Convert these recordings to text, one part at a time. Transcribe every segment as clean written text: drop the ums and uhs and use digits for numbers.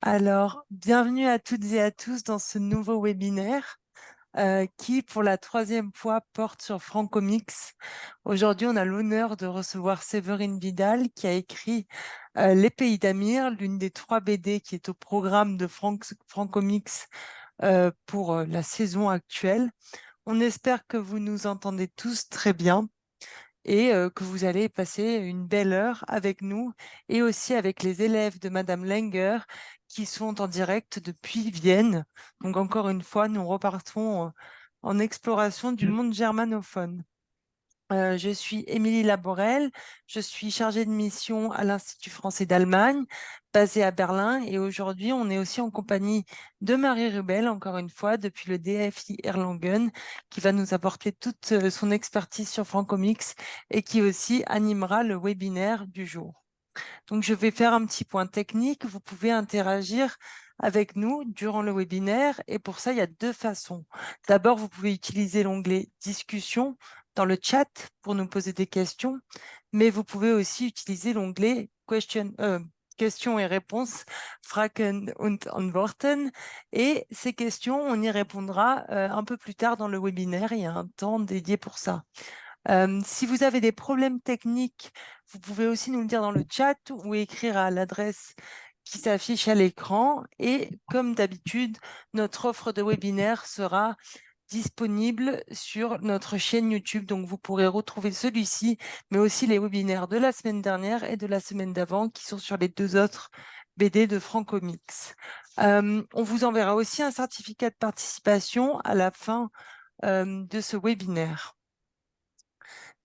Alors, bienvenue à toutes et à tous dans ce nouveau webinaire qui, pour la troisième fois, porte sur Francomix. Aujourd'hui, on a l'honneur de recevoir Séverine Vidal qui a écrit Les Pays d'Amir, l'une des 3 BD qui est au programme de Francomix pour la saison actuelle. On espère que vous nous entendez tous très bien et que vous allez passer une belle heure avec nous et aussi avec les élèves de Madame Lenger qui sont en direct depuis Vienne. Donc encore une fois, nous repartons en exploration du monde germanophone. Je suis Émilie Laborel, je suis chargée de mission à l'Institut français d'Allemagne, basé à Berlin, et aujourd'hui on est aussi en compagnie de Marie Rubel, encore une fois, depuis le DFI Erlangen, qui va nous apporter toute son expertise sur Francomix et qui aussi animera le webinaire du jour. Donc, je vais faire un petit point technique. Vous pouvez interagir avec nous durant le webinaire et pour ça, il y a 2 façons. D'abord, vous pouvez utiliser l'onglet Discussion dans le chat pour nous poser des questions, mais vous pouvez aussi utiliser l'onglet Questions et réponses, Fragen und Antworten. Et ces questions, on y répondra un peu plus tard dans le webinaire. Il y a un temps dédié pour ça. Si vous avez des problèmes techniques, vous pouvez aussi nous le dire dans le chat ou écrire à l'adresse qui s'affiche à l'écran. Et comme d'habitude, notre offre de webinaire sera disponible sur notre chaîne YouTube. Donc, vous pourrez retrouver celui-ci, mais aussi les webinaires de la semaine dernière et de la semaine d'avant qui sont sur les 2 autres BD de Francomix. On vous enverra aussi un certificat de participation à la fin de ce webinaire.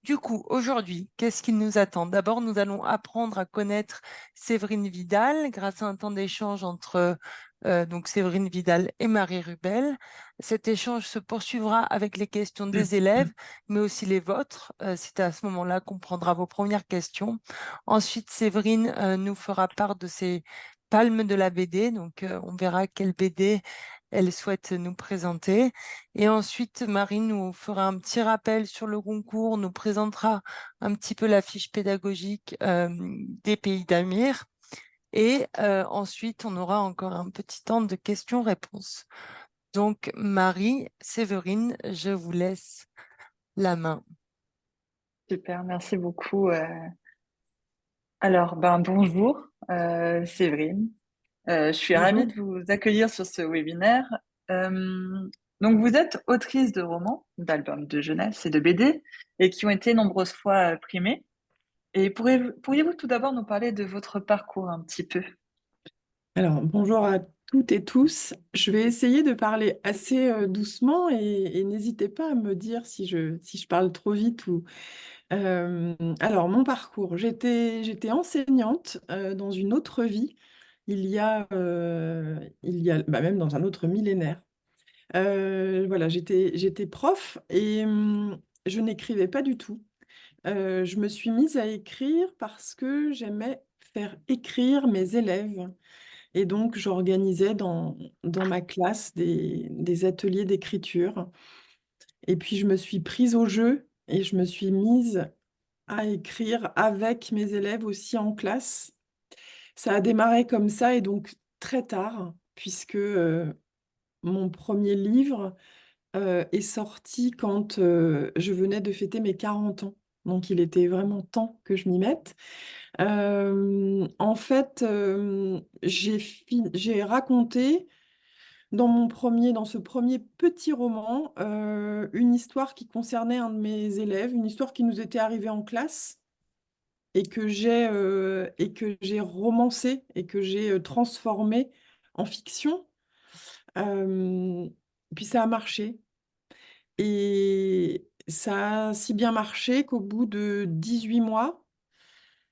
Du coup, aujourd'hui, qu'est-ce qui nous attend? D'abord, nous allons apprendre à connaître Séverine Vidal grâce à un temps d'échange entre donc Séverine Vidal et Marie Rubel. Cet échange se poursuivra avec les questions des élèves, mais aussi les vôtres. C'est à ce moment-là qu'on prendra vos premières questions. Ensuite, Séverine nous fera part de ses palmes de la BD. Donc, on verra quelle BD elle souhaite nous présenter. Et ensuite, Marie nous fera un petit rappel sur le concours, nous présentera un petit peu la fiche pédagogique des Pays d'Amir. Et ensuite, on aura encore un petit temps de questions-réponses. Donc, Marie, Séverine, je vous laisse la main. Super, merci beaucoup. Alors, bonjour, Séverine. Je suis ravie Bonjour. de vous accueillir sur ce webinaire. Donc, vous êtes autrice de romans, d'albums de jeunesse et de BD, et qui ont été nombreuses fois primés. Et pourriez-vous tout d'abord nous parler de votre parcours un petit peu? Alors, bonjour à toutes et tous. Je vais essayer de parler assez doucement et n'hésitez pas à me dire si je parle trop vite ou. Alors, mon parcours, j'étais enseignante dans une autre vie, même dans un autre millénaire. Voilà, j'étais prof et je n'écrivais pas du tout. Je me suis mise à écrire parce que j'aimais faire écrire mes élèves. Et donc, j'organisais dans ma classe des ateliers d'écriture. Et puis, je me suis prise au jeu et je me suis mise à écrire avec mes élèves aussi en classe. Ça a démarré comme ça et donc très tard, puisque mon premier livre est sorti quand je venais de fêter mes 40 ans. Donc, il était vraiment temps que je m'y mette. En fait, j'ai raconté dans ce premier petit roman, une histoire qui concernait un de mes élèves, une histoire qui nous était arrivée en classe et que j'ai romancée et que j'ai, transformée en fiction. Hem, Puis ça a marché et ça a si bien marché qu'au bout de 18 mois,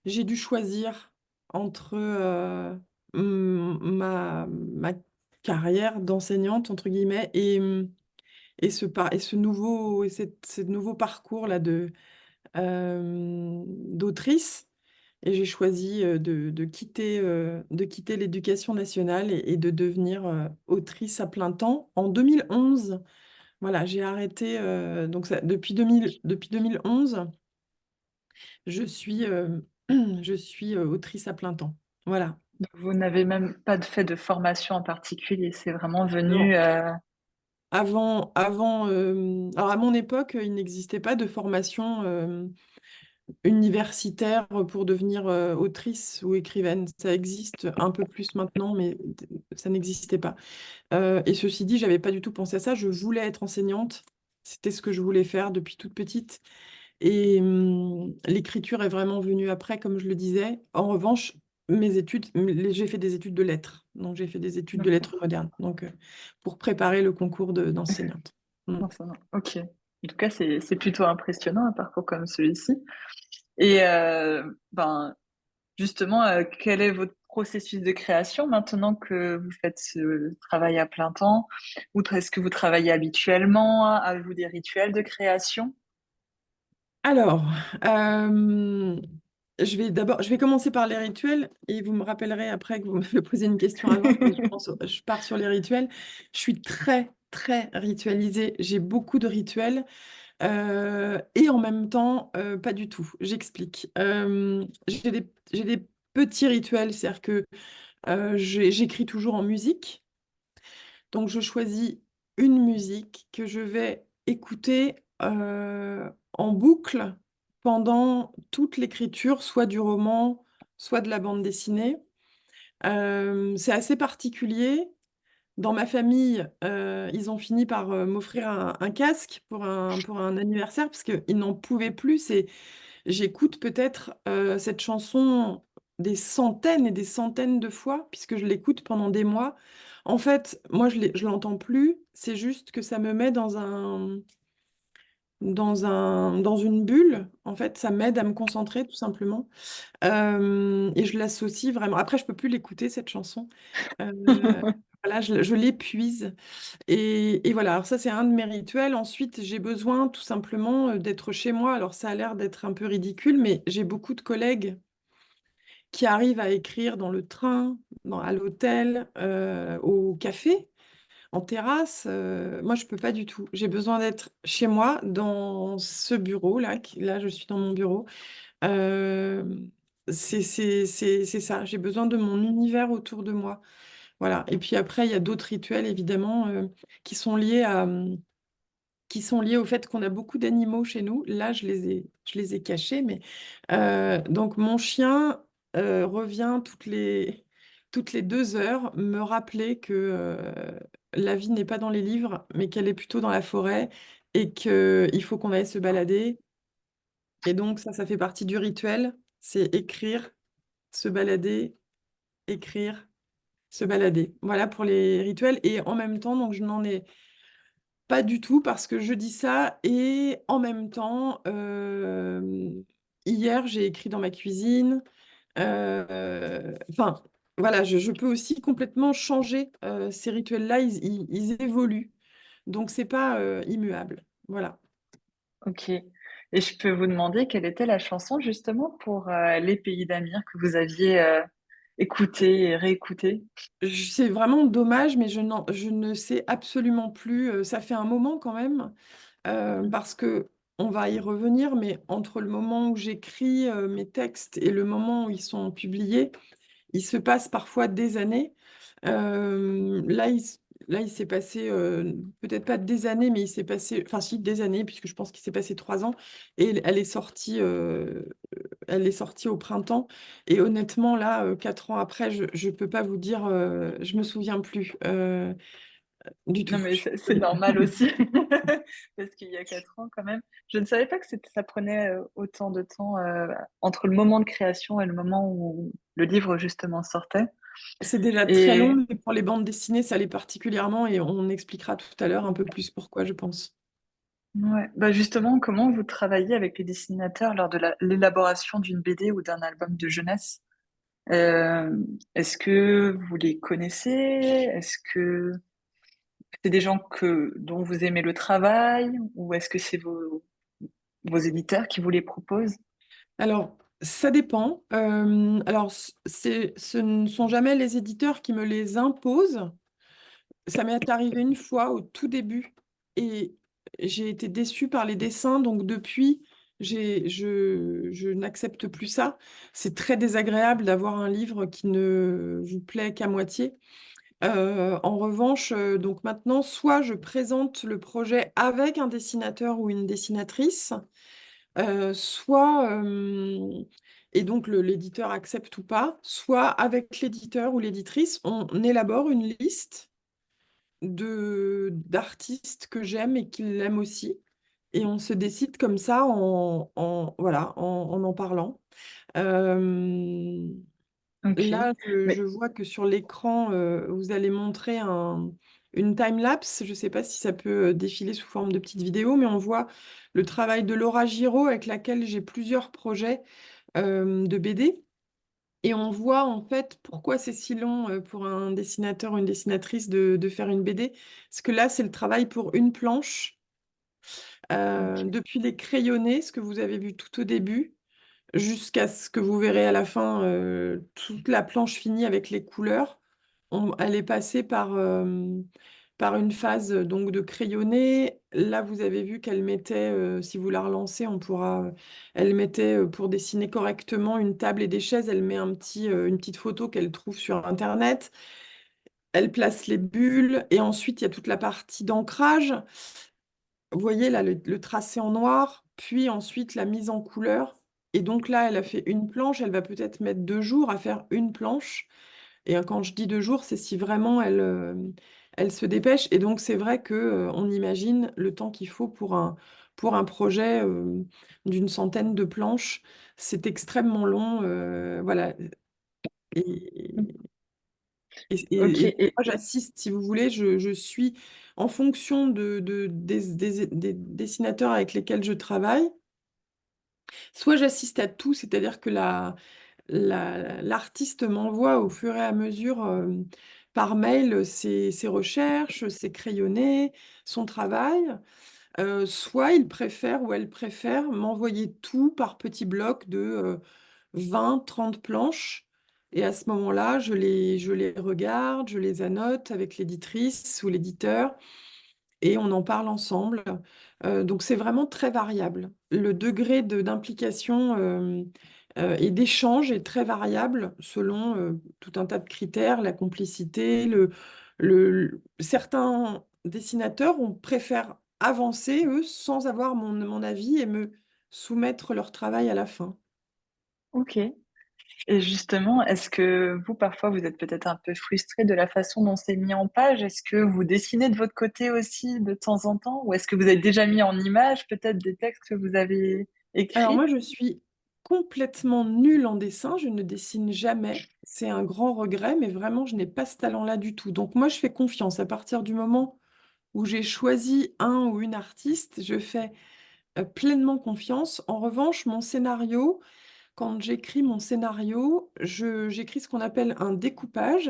j'ai dû choisir entre, ma «carrière d'enseignante» entre guillemets et ce nouveau parcours-là d'autrice et j'ai choisi, de quitter l'éducation nationale et de devenir, autrice à plein temps en 2011. Voilà, j'ai arrêté, donc ça depuis 2011 je suis, je suis, autrice à plein temps. Voilà. Donc, vous n'avez même pas fait de formation en particulier, c'est vraiment Non. venu. Alors à mon époque, il n'existait pas de formation universitaire pour devenir autrice ou écrivaine. Ça existe un peu plus maintenant, mais ça n'existait pas. Et ceci dit, j'avais pas du tout pensé à ça. Je voulais être enseignante. C'était ce que je voulais faire depuis toute petite. Et l'écriture est vraiment venue après, comme je le disais. En revanche, mes études, j'ai fait des études de lettres. Donc, j'ai fait des études de lettres D'accord. modernes. Donc, pour préparer le concours d'enseignante. Mm. Non, ça, non. Ok. En tout cas, c'est plutôt impressionnant un parcours comme celui-ci. Et ben, justement, quel est votre processus de création maintenant que vous faites ce travail à plein temps? Ou est-ce que vous travaillez habituellement? Avez-vous des rituels de création? Alors, je vais commencer par les rituels et vous me rappellerez après que vous m'avez posé une question avant, mais je pars sur les rituels. Je suis très, très ritualisée. J'ai beaucoup de rituels et en même temps, pas du tout. J'explique. J'ai des petits rituels, c'est-à-dire que j'écris toujours en musique. Donc, je choisis une musique que je vais écouter en boucle pendant toute l'écriture, soit du roman, soit de la bande dessinée. C'est assez particulier. Dans ma famille, ils ont fini par m'offrir un casque pour un anniversaire parce qu'ils n'en pouvaient plus. J'écoute peut-être cette chanson des centaines et des centaines de fois, puisque je l'écoute pendant des mois. En fait, moi, je l'entends plus. C'est juste que ça me met dans une bulle. En fait, ça m'aide à me concentrer, tout simplement. Et je l'associe vraiment. Après, je peux plus l'écouter, cette chanson. Voilà, je l'épuise. Et voilà, alors ça, c'est un de mes rituels. Ensuite, j'ai besoin tout simplement d'être chez moi. Alors, ça a l'air d'être un peu ridicule, mais j'ai beaucoup de collègues qui arrivent à écrire dans le train, à l'hôtel, au café, en terrasse. Moi, je peux pas du tout. J'ai besoin d'être chez moi, dans ce bureau-là. Là, je suis dans mon bureau. Euh, c'est ça. J'ai besoin de mon univers autour de moi. Voilà. Et puis après, il y a d'autres rituels, évidemment, qui sont liés au fait qu'on a beaucoup d'animaux chez nous. Là, je les ai cachés, mais donc mon chien revient toutes les 2 heures me rappeler que la vie n'est pas dans les livres, mais qu'elle est plutôt dans la forêt et qu'il faut qu'on aille se balader. Et donc ça fait partie du rituel, c'est écrire, se balader, écrire, se balader. Voilà pour les rituels. Et en même temps, donc je n'en ai pas du tout parce que je dis ça et en même temps, hier, j'ai écrit dans ma cuisine. Enfin, voilà, je peux aussi complètement changer ces rituels-là, ils évoluent. Donc, c'est pas immuable. Voilà. Ok. Et je peux vous demander quelle était la chanson justement pour Les Pays d'Amir que vous aviez écouté et réécouté? C'est vraiment dommage, mais je ne sais absolument plus. Ça fait un moment quand même. Parce que on va y revenir, mais entre le moment où j'écris mes textes et le moment où ils sont publiés, il se passe parfois des années. Là, il s'est passé, peut-être pas des années, mais il s'est passé, enfin si, des années, puisque je pense qu'il s'est passé 3 ans, et elle est sortie au printemps. Et honnêtement, là, 4 ans après, je ne peux pas vous dire, je me souviens plus du Non, tout. mais Je suis c'est désolée. normal aussi, parce qu'il y a 4 ans quand même. Je ne savais pas que ça prenait autant de temps entre le moment de création et le moment où le livre justement sortait. C'est déjà très long, Et mais pour les bandes dessinées, ça l'est particulièrement, et on expliquera tout à l'heure un peu plus pourquoi, je pense. ouais, bah justement, comment vous travaillez avec les dessinateurs lors de l'élaboration d'une BD ou d'un album de jeunesse? Euh, Est-ce que vous les connaissez? Est-ce que c'est des gens dont vous aimez le travail? Ou est-ce que c'est vos éditeurs qui vous les proposent? Alors, ça dépend. Alors, ce ne sont jamais les éditeurs qui me les imposent. Ça m'est arrivé une fois au tout début et j'ai été déçue par les dessins. Donc, depuis, Je n'accepte plus ça. C'est très désagréable d'avoir un livre qui ne vous plaît qu'à moitié. En revanche, donc maintenant, soit je présente le projet avec un dessinateur ou une dessinatrice, soit, et donc l'éditeur accepte ou pas, soit avec l'éditeur ou l'éditrice, on élabore une liste d'artistes que j'aime et qu'ils aiment aussi. Et on se décide comme ça voilà, en parlant. Euh, Ok. Là, je Mais vois que sur l'écran, vous allez montrer une time-lapse. Je ne sais pas si ça peut défiler sous forme de petite vidéo, mais on voit le travail de Laura Giraud avec laquelle j'ai plusieurs projets de BD. Et on voit en fait pourquoi c'est si long pour un dessinateur ou une dessinatrice de faire une BD. Parce que là, c'est le travail pour une planche, ok. depuis les crayonnés, ce que vous avez vu tout au début, jusqu'à ce que vous verrez à la fin toute la planche finie avec les couleurs. Elle est passée par une phase donc de crayonné. Là, vous avez vu qu'elle mettait, si vous la relancez, elle mettait pour dessiner correctement une table et des chaises, elle met une petite photo qu'elle trouve sur Internet. Elle place les bulles et ensuite il y a toute la partie d'ancrage. Vous voyez là le tracé en noir, puis ensuite la mise en couleur. Et donc là, elle a fait une planche, elle va peut-être mettre 2 jours à faire une planche. Et quand je dis 2 jours, c'est si vraiment elle se dépêche. Et donc c'est vrai que on imagine le temps qu'il faut pour un projet d'une centaine de planches. C'est extrêmement long, voilà. Et, Ok. et moi, j'assiste, si vous voulez, je suis en fonction des dessinateurs avec lesquels je travaille. Soit j'assiste à tout, c'est-à-dire que l'artiste m'envoie au fur et à mesure par mail ses recherches, ses crayonnés, son travail. Soit il préfère ou elle préfère m'envoyer tout par petits blocs de 20, 30 planches. Et à ce moment-là, je les regarde, je les annote avec l'éditrice ou l'éditeur et on en parle ensemble. Donc c'est vraiment très variable. Le degré d'implication et d'échange est très variable selon tout un tas de critères, la complicité, certains dessinateurs préfèrent avancer, eux, sans avoir mon avis et me soumettre leur travail à la fin. Ok. Et justement, est-ce que vous, parfois, vous êtes peut-être un peu frustré de la façon dont c'est mis en page? Est-ce que vous dessinez de votre côté aussi de temps en temps? Ou est-ce que vous avez déjà mis en image peut-être des textes que vous avez Alors écrits? moi, je suis complètement nulle en dessin, je ne dessine jamais. C'est un grand regret, mais vraiment, je n'ai pas ce talent-là du tout. Donc moi, je fais confiance. À partir du moment où j'ai choisi un ou une artiste, je fais pleinement confiance. En revanche, mon scénario, quand j'écris mon scénario, j'écris ce qu'on appelle un découpage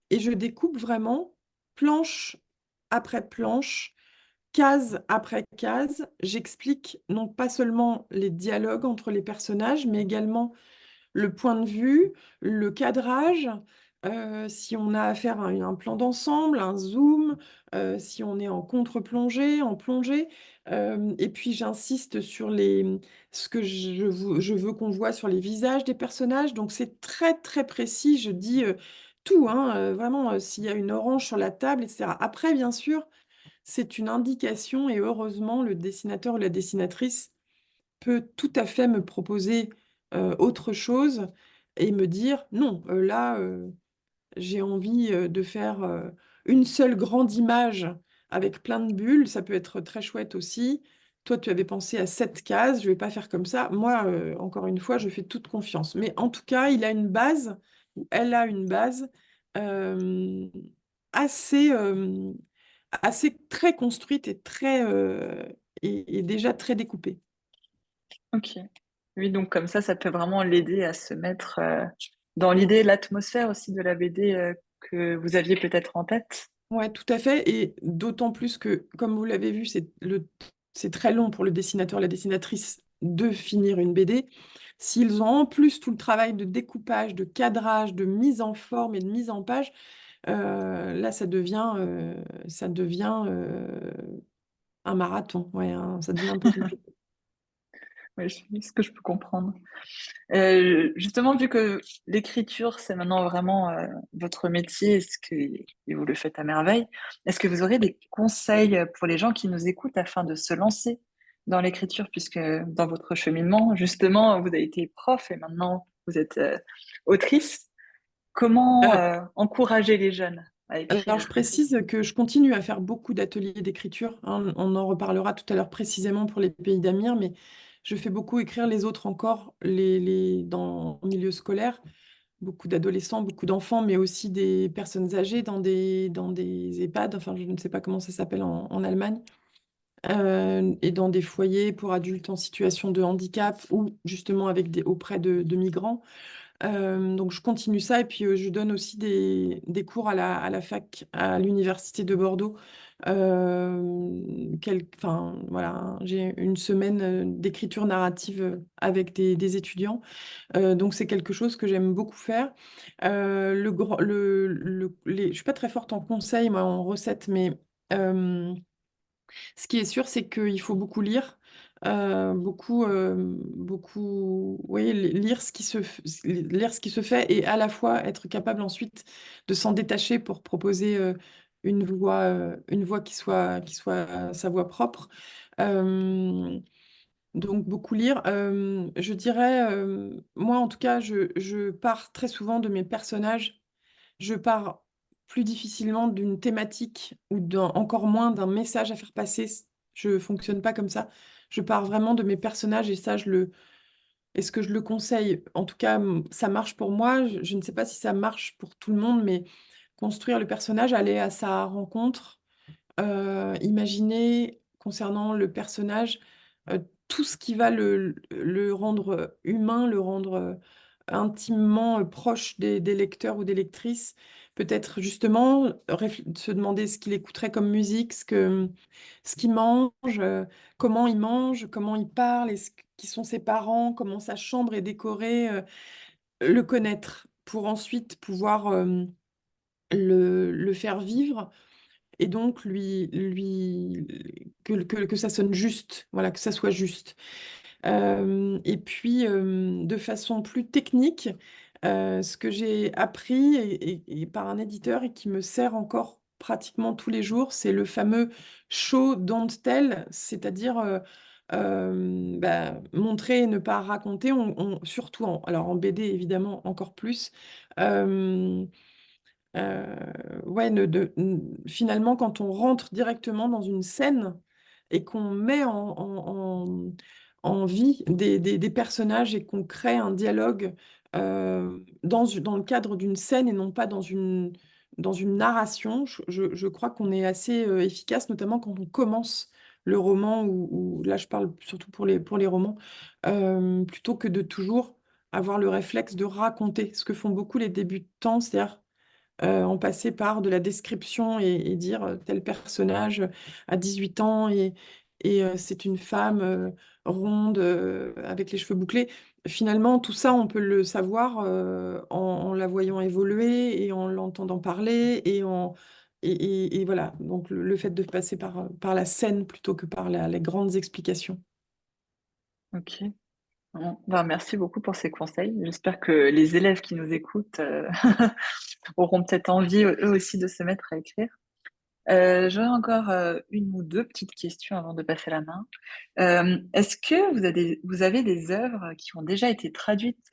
et je découpe vraiment planche après planche, case après case. J'explique non pas seulement les dialogues entre les personnages, mais également le point de vue, le cadrage, si on a affaire à un plan d'ensemble, un zoom, si on est en contre-plongée, en plongée. Et puis j'insiste sur ce que je veux qu'on voit sur les visages des personnages. Donc c'est très très précis. Je dis tout, hein, vraiment, s'il y a une orange sur la table, etc. Après, bien sûr, c'est une indication et heureusement, le dessinateur ou la dessinatrice peut tout à fait me proposer autre chose et me dire non, là, j'ai envie de faire une seule grande image avec plein de bulles, ça peut être très chouette aussi. Toi, tu avais pensé à 7 cases, je vais pas faire comme ça. Moi, encore une fois, je fais toute confiance. Mais en tout cas, il a une base, ou elle a une base euh, assez, assez très construite et et déjà très découpée. Ok. Oui, donc comme ça peut vraiment l'aider à se mettre dans l'idée, l'atmosphère aussi de la BD que vous aviez peut-être en tête. Ouais, tout à fait. Et d'autant plus que, comme vous l'avez vu, c'est très long pour le dessinateur, la dessinatrice de finir une BD. S'ils ont en plus tout le travail de découpage, de cadrage, de mise en forme et de mise en page, là, ça devient un marathon. Ouais, hein, ça devient un peu compliqué. Oui, ce que je peux comprendre. Justement, vu que l'écriture, c'est maintenant vraiment votre métier, et vous le faites à merveille, est-ce que vous aurez des conseils pour les gens qui nous écoutent afin de se lancer dans l'écriture, puisque dans votre cheminement, justement, vous avez été prof et maintenant vous êtes autrice. Comment Euh, encourager les jeunes à alors, je écrire? précise que je continue à faire beaucoup d'ateliers d'écriture, hein. On en reparlera tout à l'heure précisément pour les pays d'Amir, mais je fais beaucoup écrire les autres encore, dans le milieu scolaire, beaucoup d'adolescents, beaucoup d'enfants, mais aussi des personnes âgées dans des EHPAD, enfin, je ne sais pas comment ça s'appelle en Allemagne, et dans des foyers pour adultes en situation de handicap ou justement auprès de migrants. Donc je continue ça et puis je donne aussi des cours à la fac, à l'université de Bordeaux. Enfin, voilà, j'ai une semaine d'écriture narrative avec des étudiants. Donc c'est quelque chose que j'aime beaucoup faire. Je suis pas très forte en conseils, moi, en recettes, mais ce qui est sûr, c'est qu'il faut beaucoup lire, beaucoup, oui, lire lire ce qui se fait et à la fois être capable ensuite de s'en détacher pour proposer une voix qui soit sa voix propre. Euh, donc beaucoup lire. Je dirais, moi en tout cas, je pars très souvent de mes personnages. Je pars plus difficilement d'une thématique ou encore moins d'un message à faire passer. Je fonctionne pas comme ça. Je pars vraiment de mes personnages et ça, est-ce que je le conseille? En tout cas, ça marche pour moi. Je ne sais pas si ça marche pour tout le monde, mais construire le personnage, aller à sa rencontre, imaginer concernant le personnage tout ce qui va le rendre humain, le rendre intimement proche des lecteurs ou des lectrices. Peut-être justement se demander ce qu'il écouterait comme musique, ce qu'il mange, comment il mange, comment il parle, qui sont ses parents, comment sa chambre est décorée, le connaître pour ensuite pouvoir le faire vivre et donc que ça sonne juste, voilà, que ça soit juste. Et puis, de façon plus technique, ce que j'ai appris et par un éditeur et qui me sert encore pratiquement tous les jours, c'est le fameux show don't tell, c'est-à-dire montrer et ne pas raconter, surtout alors en BD évidemment encore plus. Euh, euh, ouais, finalement, quand on rentre directement dans une scène et qu'on met en vie des personnages et qu'on crée un dialogue dans le cadre d'une scène et non pas dans une narration, je crois qu'on est assez efficace, notamment quand on commence le roman, ou là je parle surtout pour les romans, plutôt que de toujours avoir le réflexe de raconter, ce que font beaucoup les débutants, c'est-à-dire en passer par de la description et dire tel personnage a 18 ans et c'est une femme ronde avec les cheveux bouclés. Finalement, tout ça, on peut le savoir en la voyant évoluer et en l'entendant parler et voilà. Donc le fait de passer par la scène plutôt que par les grandes explications. Ok. Bon, ben, merci beaucoup pour ces conseils. J'espère que les élèves qui nous écoutent auront peut-être envie eux aussi de se mettre à écrire. J'aurais encore une ou deux petites questions avant de passer la main. Est-ce que vous avez des œuvres qui ont déjà été traduites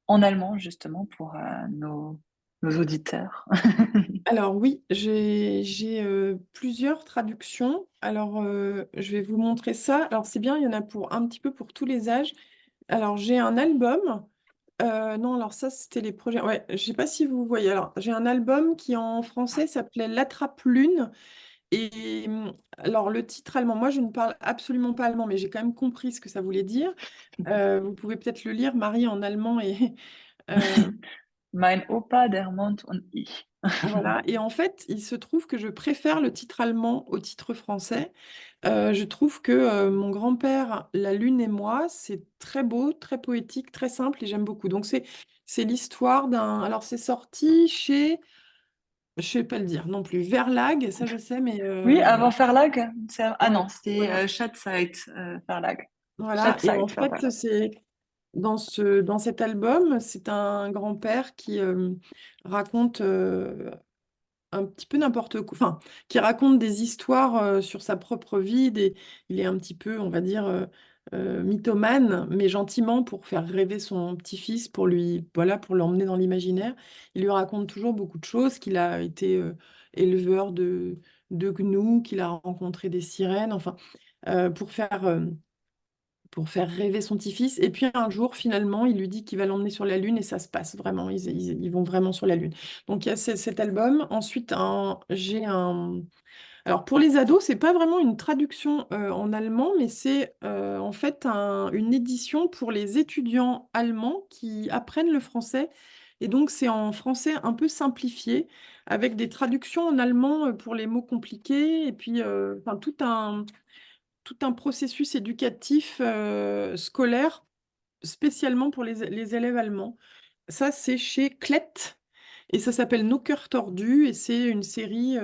en allemand, justement, pour nos auditeurs? Alors oui, j'ai plusieurs traductions. Alors je vais vous montrer ça. Alors c'est bien, il y en a pour un petit peu pour tous les âges. Alors j'ai un album. Non, alors ça c'était les projets. Ouais, je sais pas si vous voyez. Alors j'ai un album qui en français s'appelait L'Attrape-Lune. Et alors le titre allemand, moi je ne parle absolument pas allemand, mais j'ai quand même compris ce que ça voulait dire. Vous pouvez peut-être le lire, Marie, en allemand et Mein Opa, der Mond und ich. voilà. Et en fait, il se trouve que je préfère le titre allemand au titre français. Je trouve que Mon grand-père, La Lune et moi, c'est très beau, très poétique, très simple et j'aime beaucoup. Donc c'est l'histoire d'un. Alors c'est sorti chez, je sais pas le dire non plus, Verlag, ça je sais, mais Oui, avant Verlag. Ah ouais, non, c'est voilà. Schatzheit, Verlag. Voilà, et en Chatside, fait, voilà. c'est dans cet album, c'est un grand-père qui raconte un petit peu n'importe quoi, enfin, qui raconte des histoires sur sa propre vie. Il est un petit peu, on va dire, mythomane, mais gentiment pour faire rêver son petit-fils, voilà, pour l'emmener dans l'imaginaire. Il lui raconte toujours beaucoup de choses, qu'il a été éleveur de gnous, qu'il a rencontré des sirènes, enfin, euh, pour faire, euh, pour faire rêver son petit-fils. Et puis un jour, finalement, il lui dit qu'il va l'emmener sur la Lune et ça se passe vraiment. Ils vont vraiment sur la Lune. Donc il y a cet album. Ensuite, j'ai un... Alors pour les ados, c'est pas vraiment une traduction en allemand, mais c'est en fait une édition pour les étudiants allemands qui apprennent le français. Et donc c'est en français un peu simplifié, avec des traductions en allemand pour les mots compliqués, et puis enfin, tout un processus éducatif scolaire spécialement pour les élèves allemands. Ça, c'est chez Klett et ça s'appelle Nos cœurs tordus et c'est une série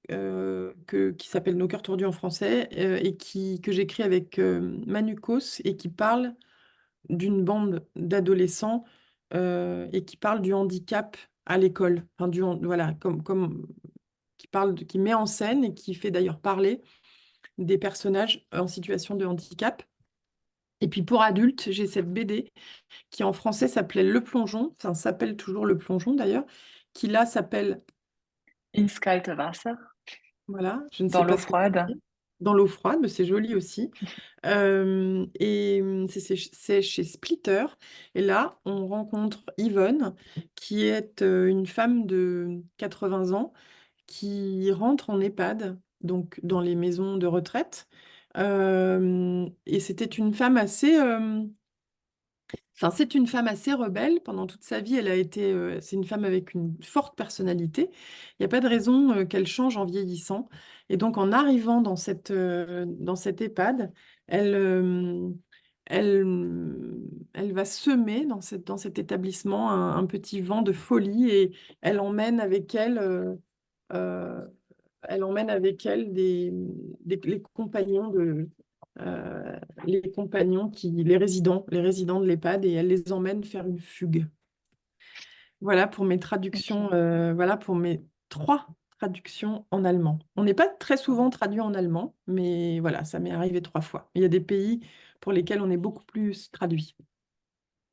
qui s'appelle Nos cœurs tordus en français et que j'écris avec Manu Kos et qui parle d'une bande d'adolescents et qui parle du handicap à l'école. Enfin, voilà, qui met en scène et qui fait d'ailleurs parler des personnages en situation de handicap. Et puis pour adultes, j'ai cette BD qui en français s'appelait Le Plongeon, enfin s'appelle toujours Le Plongeon d'ailleurs, qui là s'appelle, Ins kalte Wasser, voilà, je ne dans sais l'eau pas ce que froide. c'est, Dans l'eau froide, mais c'est joli aussi. C'est chez Splitter. Et là, on rencontre Yvonne, qui est une femme de 80 ans qui rentre en EHPAD, donc dans les maisons de retraite. Et c'était une femme assez... Enfin, c'est une femme assez rebelle. Pendant toute sa vie, c'est une femme avec une forte personnalité. Il n'y a pas de raison qu'elle change en vieillissant. Et donc, en arrivant dans cette EHPAD, elle, euh, elle va semer dans cet établissement un petit vent de folie et elle emmène avec elle, euh, elle emmène avec elle les compagnons les compagnons les résidents de l'EHPAD, et elle les emmène faire une fugue. Voilà pour mes traductions, Ok. voilà pour mes 3 traductions en allemand. On n'est pas très souvent traduit en allemand, mais voilà, ça m'est arrivé 3 fois. Il y a des pays pour lesquels on est beaucoup plus traduit.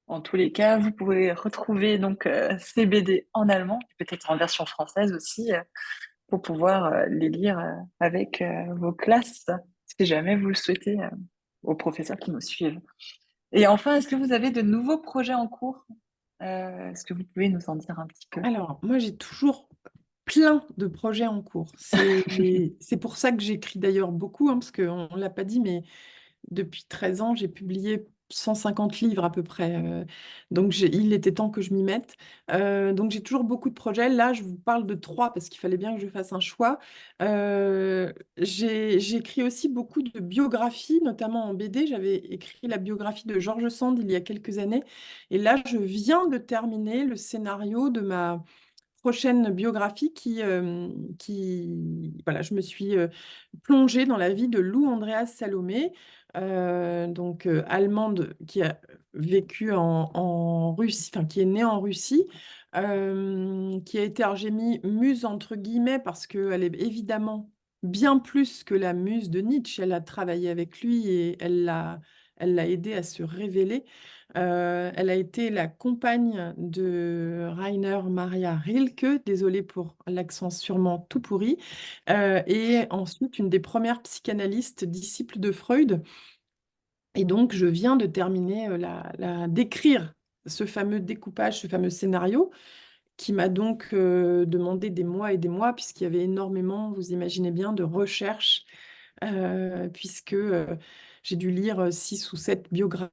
En tous les cas, vous pouvez retrouver donc ces BD en allemand, peut-être en version française aussi, pour pouvoir les lire avec vos classes, si jamais vous le souhaitez, aux professeurs qui nous suivent. Et enfin, est-ce que vous avez de nouveaux projets en cours? Est-ce que vous pouvez nous en dire un petit peu? Alors, moi, j'ai toujours plein de projets en cours. C'est pour ça que j'écris d'ailleurs beaucoup, hein, parce qu'on ne l'a pas dit, mais depuis 13 ans, j'ai publié 150 livres à peu près. Donc, il était temps que je m'y mette. Donc, j'ai toujours beaucoup de projets. Là, je vous parle de 3 parce qu'il fallait bien que je fasse un choix. J'écris aussi beaucoup de biographies, notamment en BD. J'avais écrit la biographie de George Sand il y a quelques années. Et là, je viens de terminer le scénario de ma prochaine biographie voilà, je me suis plongée dans la vie de Lou Andreas Salomé, donc allemande qui a vécu en Russie, enfin qui est née en Russie, qui a été, alors j'ai mis muse entre guillemets parce qu'elle est évidemment bien plus que la muse de Nietzsche. Elle a travaillé avec lui et elle l'a aidé à se révéler. Elle a été la compagne de Rainer Maria Rilke, désolée pour l'accent sûrement tout pourri, et ensuite une des premières psychanalystes disciples de Freud. Et donc, je viens de terminer d'écrire ce fameux découpage, ce fameux scénario, qui m'a donc demandé des mois et des mois, puisqu'il y avait énormément, vous imaginez bien, de recherches puisque j'ai dû lire 6 ou 7 biographies,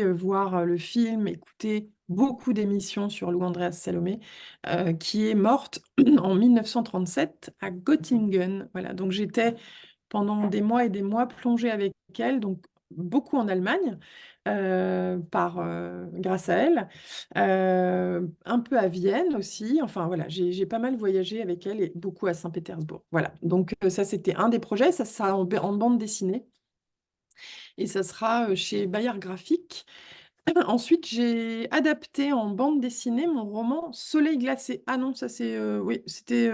voir le film, écouter beaucoup d'émissions sur Lou Andreas Salomé, qui est morte en 1937 à Göttingen. Voilà, donc j'étais pendant des mois et des mois plongée avec elle, donc beaucoup en Allemagne, grâce à elle, un peu à Vienne aussi. Enfin voilà, j'ai pas mal voyagé avec elle et beaucoup à Saint-Pétersbourg. Voilà, donc ça c'était un des projets, ça en bande dessinée. et ça sera chez Bayard Graphique. Ensuite, j'ai adapté en bande dessinée mon roman Soleil glacé. Ah non, ça c'est oui, c'était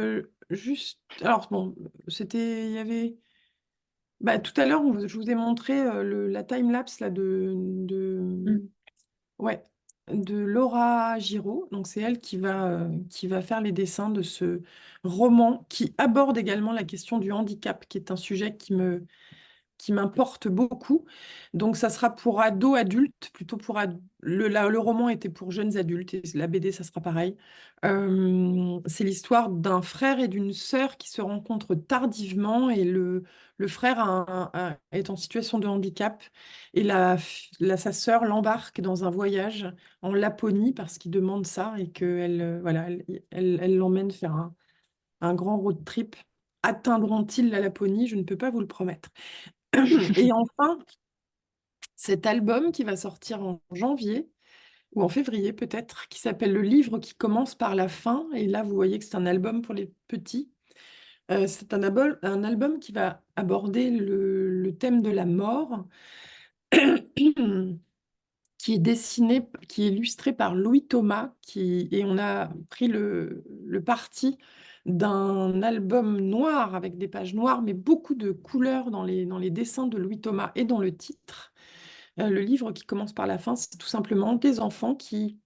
juste. Alors bon, c'était, il y avait. Bah, tout à l'heure, je vous ai montré la time lapse là Mm. ouais, de Laura Giraud. Donc c'est elle qui va faire les dessins de ce roman qui aborde également la question du handicap, qui est un sujet qui m'importe beaucoup. Donc, ça sera pour ados, adultes, plutôt pour le roman était pour jeunes adultes et la BD, ça sera pareil. C'est l'histoire d'un frère et d'une sœur qui se rencontrent tardivement et le frère est en situation de handicap et sa sœur l'embarque dans un voyage en Laponie parce qu'il demande ça et qu'elle voilà, elle l'emmène faire un grand road trip. Atteindront-ils la Laponie? Je ne peux pas vous le promettre. Et enfin, cet album qui va sortir en janvier ou en février peut-être, qui s'appelle Le livre qui commence par la fin. Et là, vous voyez que c'est un album pour les petits. C'est un album qui va aborder le thème de la mort, qui est dessiné, qui est illustré par Louis Thomas, et on a pris le parti d'un album noir avec des pages noires, mais beaucoup de couleurs dans les dessins de Louis Thomas et dans le titre. Le livre qui commence par la fin, c'est tout simplement des enfants qui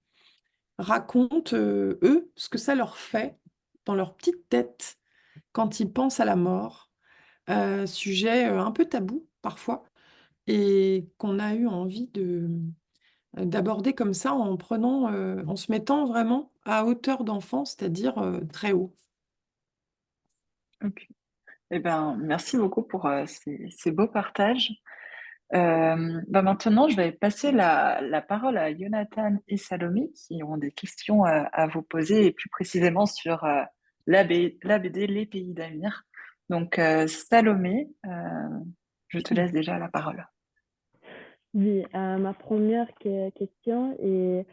racontent, eux, ce que ça leur fait dans leur petite tête quand ils pensent à la mort. Sujet un peu tabou parfois et qu'on a eu envie d'aborder comme ça en se mettant vraiment à hauteur d'enfant, c'est-à-dire très haut. Ok. Eh ben, merci beaucoup pour ces beaux partages. Maintenant, je vais passer la parole à Jonathan et Salomé qui ont des questions à vous poser et plus précisément sur la BD Les Pays d'Amir. Donc, Salomé, je te laisse déjà la parole. Oui, ma première question est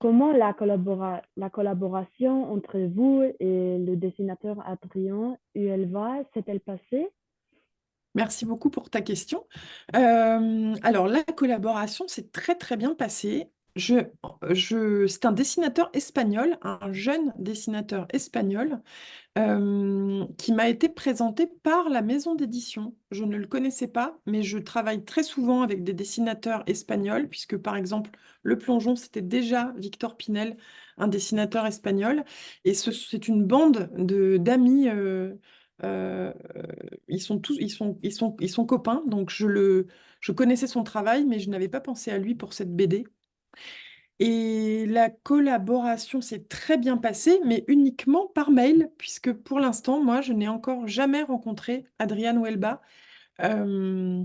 comment la collaboration entre vous et le dessinateur Adrien Huelva s'est-elle passée? Merci beaucoup pour ta question. Alors, la collaboration s'est très très bien passée. C'est un dessinateur espagnol, un jeune dessinateur espagnol, qui m'a été présenté par la maison d'édition. Je ne le connaissais pas, mais je travaille très souvent avec des dessinateurs espagnols, puisque par exemple, Le Plongeon, c'était déjà Victor Pinel, un dessinateur espagnol. Et c'est une bande d'amis. Euh, ils sont copains, donc je connaissais son travail, mais je n'avais pas pensé à lui pour cette BD. Et la collaboration s'est très bien passée, mais uniquement par mail, puisque pour l'instant, moi, je n'ai encore jamais rencontré Adrian Huelba. Euh,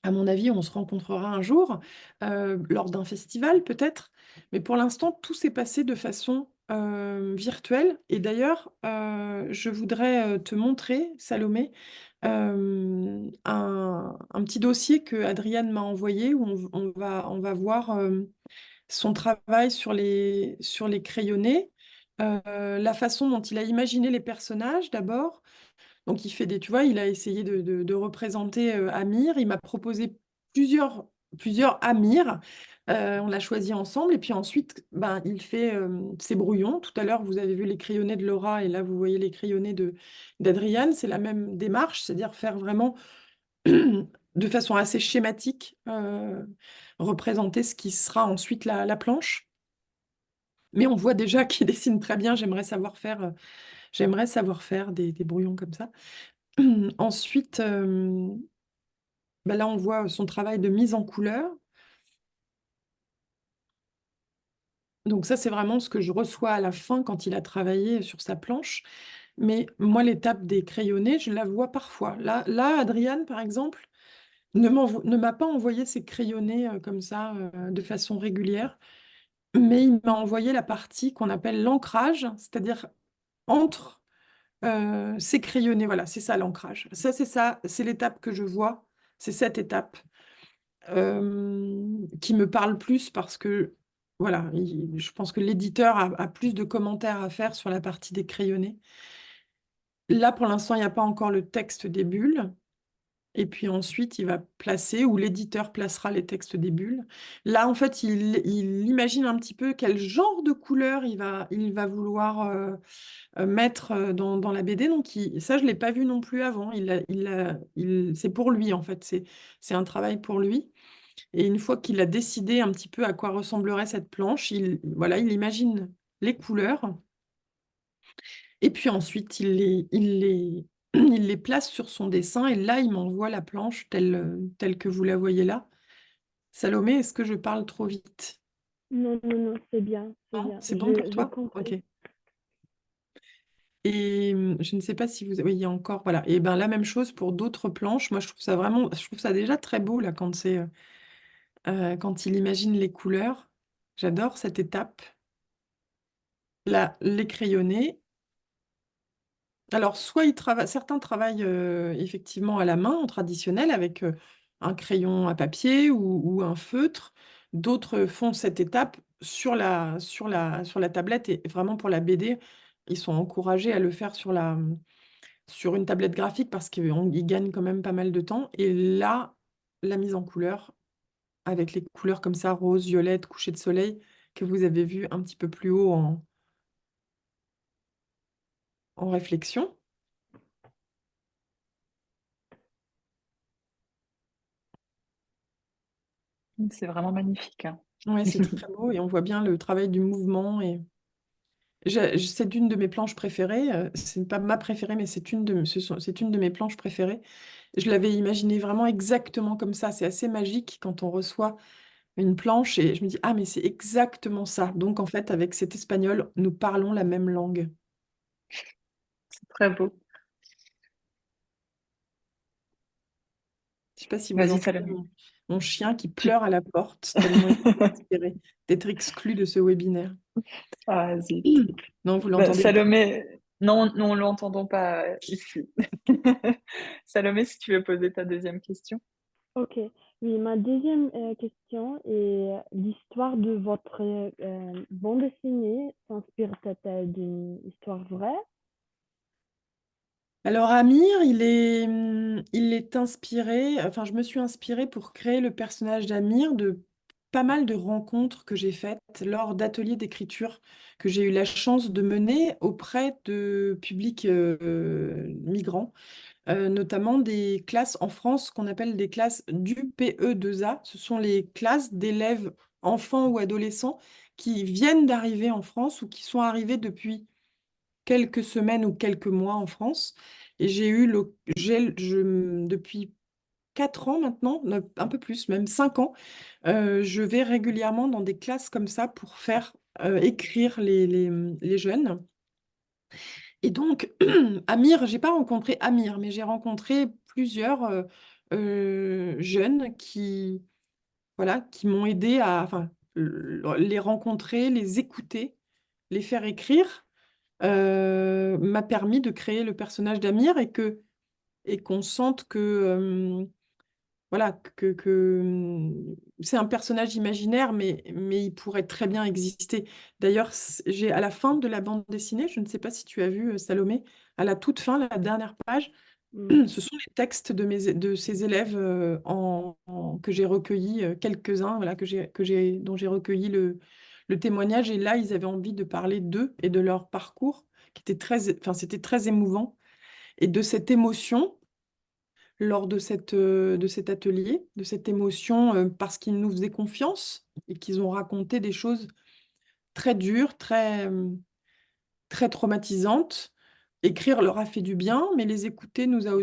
à mon avis, on se rencontrera un jour, lors d'un festival peut-être, mais pour l'instant, tout s'est passé de façon virtuelle. Et d'ailleurs, je voudrais te montrer, Salomé, un petit dossier que Adrian m'a envoyé où on va voir son travail sur les crayonnés, la façon dont il a imaginé les personnages d'abord. Donc il fait tu vois, il a essayé de représenter Amir. Il m'a proposé plusieurs Amir. On l'a choisi ensemble. Et puis ensuite, ben, il fait ses brouillons. Tout à l'heure, vous avez vu les crayonnés de Laura et là, vous voyez les crayonnés d'Adriane. C'est la même démarche, c'est-à-dire faire vraiment de façon assez schématique, représenter ce qui sera ensuite la planche. Mais on voit déjà qu'il dessine très bien. J'aimerais savoir faire des brouillons comme ça. Ensuite, bah là, on voit son travail de mise en couleur. Donc ça, c'est vraiment ce que je reçois à la fin quand il a travaillé sur sa planche. Mais moi, l'étape des crayonnés, je la vois parfois. Là, Adriane, par exemple, ne m'a pas envoyé ses crayonnés comme ça, de façon régulière, mais il m'a envoyé la partie qu'on appelle l'ancrage, c'est-à-dire entre ces crayonnés. Voilà, c'est ça l'ancrage. Ça, c'est l'étape que je vois. C'est cette étape qui me parle plus parce que, voilà, je pense que l'éditeur a plus de commentaires à faire sur la partie des crayonnés. Là, pour l'instant, il n'y a pas encore le texte des bulles. Et puis ensuite, il va placer, ou l'éditeur placera les textes des bulles. Là, en fait, il imagine un petit peu quel genre de couleur il va vouloir mettre dans la BD. Donc, ça, je ne l'ai pas vu non plus avant. C'est pour lui, en fait. C'est un travail pour lui. Et une fois qu'il a décidé un petit peu à quoi ressemblerait cette planche, voilà, il imagine les couleurs. Et puis ensuite, il les place sur son dessin et là, il m'envoie la planche telle que vous la voyez là. Salomé, est-ce que je parle trop vite? Non, non, non, c'est bien, c'est Non, bien. c'est bon pour J'ai toi? Ok. compris. Et je ne sais pas si vous avez, oui, il y a encore, voilà. Et ben la même chose pour d'autres planches. Moi, je trouve ça déjà très beau là quand il imagine les couleurs. J'adore cette étape. Là, les crayonnés. Alors, soit certains travaillent effectivement à la main, en traditionnel, avec un crayon à papier ou un feutre. D'autres font cette étape sur la tablette et vraiment pour la BD, ils sont encouragés à le faire sur une tablette graphique parce qu'ils gagnent quand même pas mal de temps. Et là, la mise en couleur, avec les couleurs comme ça, rose, violette, coucher de soleil, que vous avez vu un petit peu plus haut en réflexion. C'est vraiment magnifique, hein. Ouais, c'est très beau et on voit bien le travail du mouvement. Et c'est une de mes planches préférées. C'est pas ma préférée, mais c'est une de mes planches préférées. Je l'avais imaginé vraiment exactement comme ça. C'est assez magique quand on reçoit une planche et je me dis, ah, mais c'est exactement ça. Donc, en fait, avec cet espagnol, nous parlons la même langue. C'est très beau. Je sais pas si vous Vas-y, entendez Salomé. mon chien qui Tu- pleure à la porte, tellement il est inspiré d'être exclu de ce webinaire. Ah, zut. Non, vous Bah, l'entendez pas. Salomé, non, nous ne l'entendons pas ici. Salomé, si tu veux poser ta deuxième question. Ok. Oui, ma deuxième question est l'histoire de votre bande dessinée s'inspire-t-elle d'une histoire vraie? Alors Amir, il est inspiré, enfin je me suis inspirée pour créer le personnage d'Amir de pas mal de rencontres que j'ai faites lors d'ateliers d'écriture que j'ai eu la chance de mener auprès de publics migrants, notamment des classes en France qu'on appelle des classes du PE2A. Ce sont les classes d'élèves enfants ou adolescents qui viennent d'arriver en France ou qui sont arrivés depuis quelques semaines ou quelques mois en France. Et depuis 4 ans maintenant, un peu plus, même 5 ans, je vais régulièrement dans des classes comme ça pour faire écrire les jeunes. Et donc, Amir, j'ai pas rencontré Amir, mais j'ai rencontré plusieurs jeunes voilà, qui m'ont aidé à enfin, les rencontrer, les écouter, les faire écrire m'a permis de créer le personnage d'Amir et qu'on sente que, voilà, c'est un personnage imaginaire, mais il pourrait très bien exister. D'ailleurs, j'ai à la fin de la bande dessinée, je ne sais pas si tu as vu, Salomé, à la toute fin, la dernière page, Hmm. ce sont les textes de ces élèves que j'ai recueillis, quelques-uns, voilà, dont j'ai recueilli le témoignage. Et là, ils avaient envie de parler d'eux et de leur parcours, qui était enfin, c'était très émouvant. Et de cette émotion, lors de cet atelier, de cette émotion, parce qu'ils nous faisaient confiance et qu'ils ont raconté des choses très dures, très traumatisantes. Écrire leur a fait du bien, mais les écouter nous a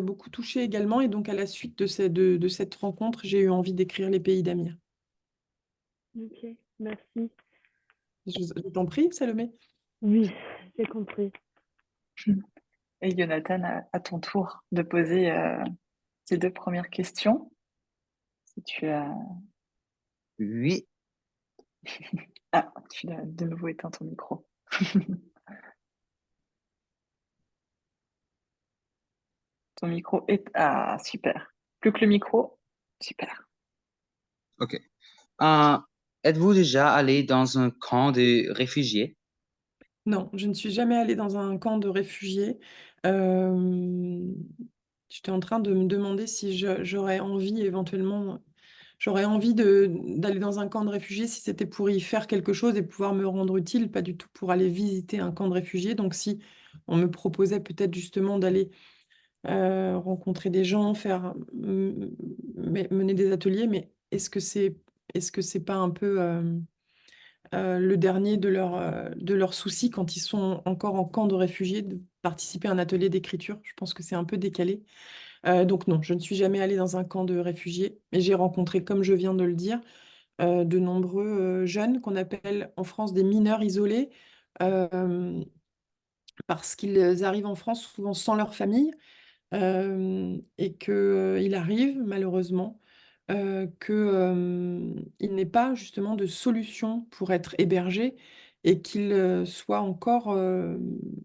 beaucoup touchés également. Et donc, à la suite de cette rencontre, j'ai eu envie d'écrire Les Pays d'Amir. Ok, merci. Je t'en prie, Salomé. Oui, j'ai compris. Et Jonathan, à ton tour de poser tes deux premières questions. Si tu as... Oui, Ah, tu as de nouveau éteint ton micro. Ton micro est... Ah, super. Plus que le micro, super. ok. Euh, êtes-vous déjà allé dans un camp de réfugiés? Non, je ne suis jamais allée dans un camp de réfugiés. Euh, J'étais en train de me demander si j'aurais envie éventuellement, d'aller dans un camp de réfugiés, si c'était pour y faire quelque chose et pouvoir me rendre utile, pas du tout pour aller visiter un camp de réfugiés. Donc si on me proposait peut-être justement d'aller rencontrer des gens, mener des ateliers, mais est-ce que c'est pas un peu le dernier de leurs soucis quand ils sont encore en camp de réfugiés, de participer à un atelier d'écriture? Je pense que c'est un peu décalé. Donc non, je ne suis jamais allée dans un camp de réfugiés, mais j'ai rencontré, comme je viens de le dire, de nombreux jeunes qu'on appelle en France des mineurs isolés, euh, parce qu'ils arrivent en France souvent sans leur famille, et qu'il arrive malheureusement qu'il n'ait pas justement de solution pour être hébergé et qu'ils soient encore,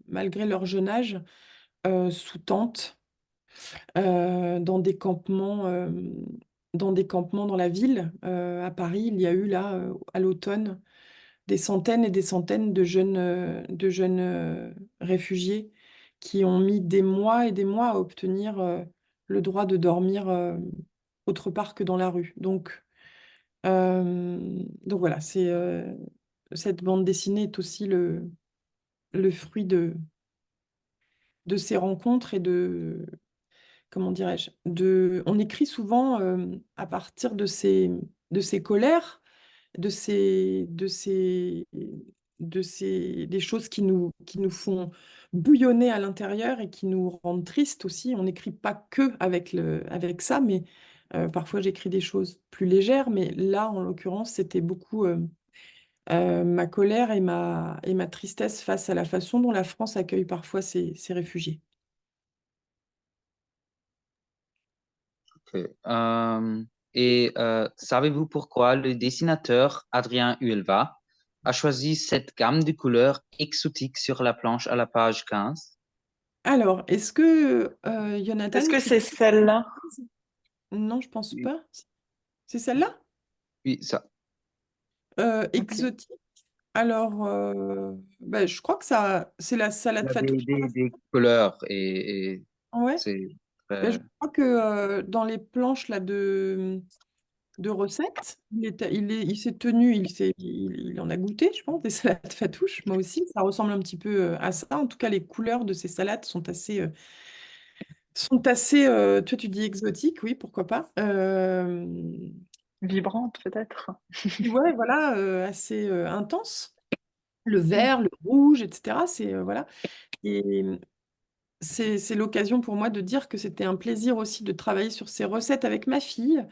malgré leur jeune âge, sous tente, dans des campements, dans la ville. À Paris, il y a eu là, à l'automne, des centaines et des centaines de jeunes réfugiés qui ont mis des mois et des mois à obtenir le droit de dormir autre part que dans la rue. Donc voilà, cette bande dessinée est aussi le fruit de ces rencontres et comment dirais-je, on écrit souvent à partir de ces colères, des choses qui nous font bouillonner à l'intérieur et qui nous rendent tristes aussi. On n'écrit pas que avec ça, mais parfois j'écris des choses plus légères. Mais là, en l'occurrence, c'était beaucoup ma colère et ma tristesse face à la façon dont la France accueille parfois ces réfugiés. Ok. Savez-vous pourquoi le dessinateur Adrien Huelva a choisi cette gamme de couleurs exotiques sur la planche à la page 15? Alors, est-ce que Est-ce Jonathan, que c'est celle-là? non, je pense Oui, pas. C'est celle-là? oui, ça. Ok. Exotique. Alors, bah, je crois que c'est la Il y salade a fatou. des couleurs et Ouais. c'est Bah, je très... crois que dans les planches là, de recettes, il s'est tenu, il en a goûté, je pense, des salades fatouches. Moi aussi, ça ressemble un petit peu à ça. En tout cas, les couleurs de ces salades sont assez, toi tu dis exotiques, oui, pourquoi pas. Vibrante, peut-être. Ouais, voilà, assez intenses. Le Mm. vert, le rouge, etc. Voilà. Et c'est l'occasion pour moi de dire que c'était un plaisir aussi de travailler sur ces recettes avec ma fille,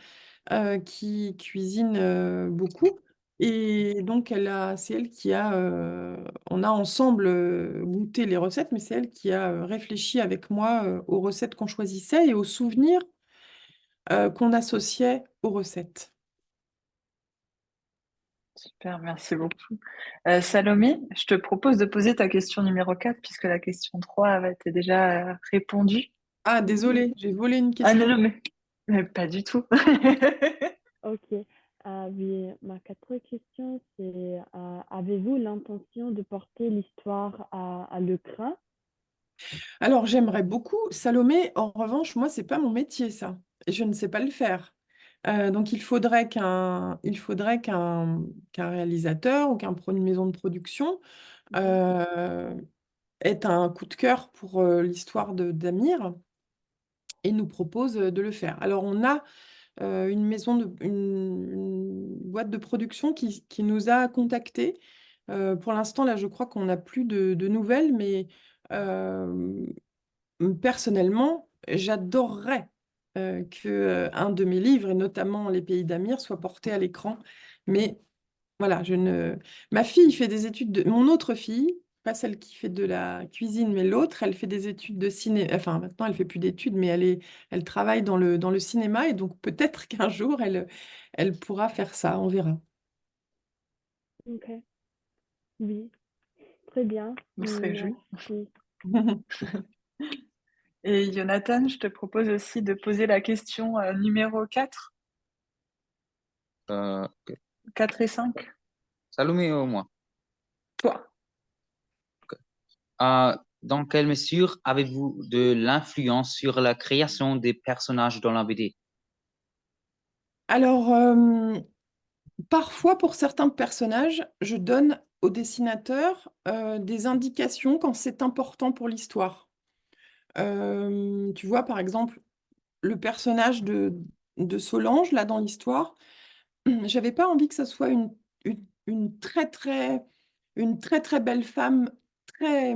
qui cuisine beaucoup. Et donc, c'est elle qui on a ensemble goûté les recettes, mais c'est elle qui a réfléchi avec moi aux recettes qu'on choisissait et aux souvenirs qu'on associait aux recettes. Super, merci beaucoup. Salomé, je te propose de poser ta question numéro 4 puisque la question 3 avait été déjà répondue. Ah, désolée, j'ai volé une Ah non, question. non, mais pas du tout. Ok. Oui, ma quatrième question, c'est avez-vous l'intention de porter l'histoire à l'écran? Alors, j'aimerais beaucoup. Salomé, en revanche, moi, c'est pas mon métier, ça. Et je ne sais pas le faire. Donc, il faudrait qu'un réalisateur ou une maison de production euh, ait un coup de cœur pour l'histoire d'Amir et nous propose de le faire. Alors, on a une boîte de production qui nous a contactés. Pour l'instant, là, je crois qu'on n'a plus de nouvelles, mais euh, personnellement, j'adorerais que un de mes livres, et notamment Les Pays d'Amir, soit porté à l'écran. Mais voilà, ma fille fait des études Mon autre fille, pas celle qui fait de la cuisine, mais l'autre, elle fait des études de cinéma. Enfin, maintenant, elle fait plus d'études, mais elle travaille dans le cinéma, et donc peut-être qu'un jour, elle pourra faire ça, on verra. Ok. Oui, très bien. On se réjouit. Merci. Et Jonathan, je te propose aussi de poser la question numéro 4, Ok. 4 et 5. Salomé au moins. Toi. Ok. Dans quelle mesure avez-vous de l'influence sur la création des personnages dans la BD? Alors, parfois, pour certains personnages, je donne au dessinateur des indications quand c'est important pour l'histoire. Tu vois, par exemple, le personnage de Solange, là, dans l'histoire, j'avais pas envie que ça soit une une très, très belle femme, très,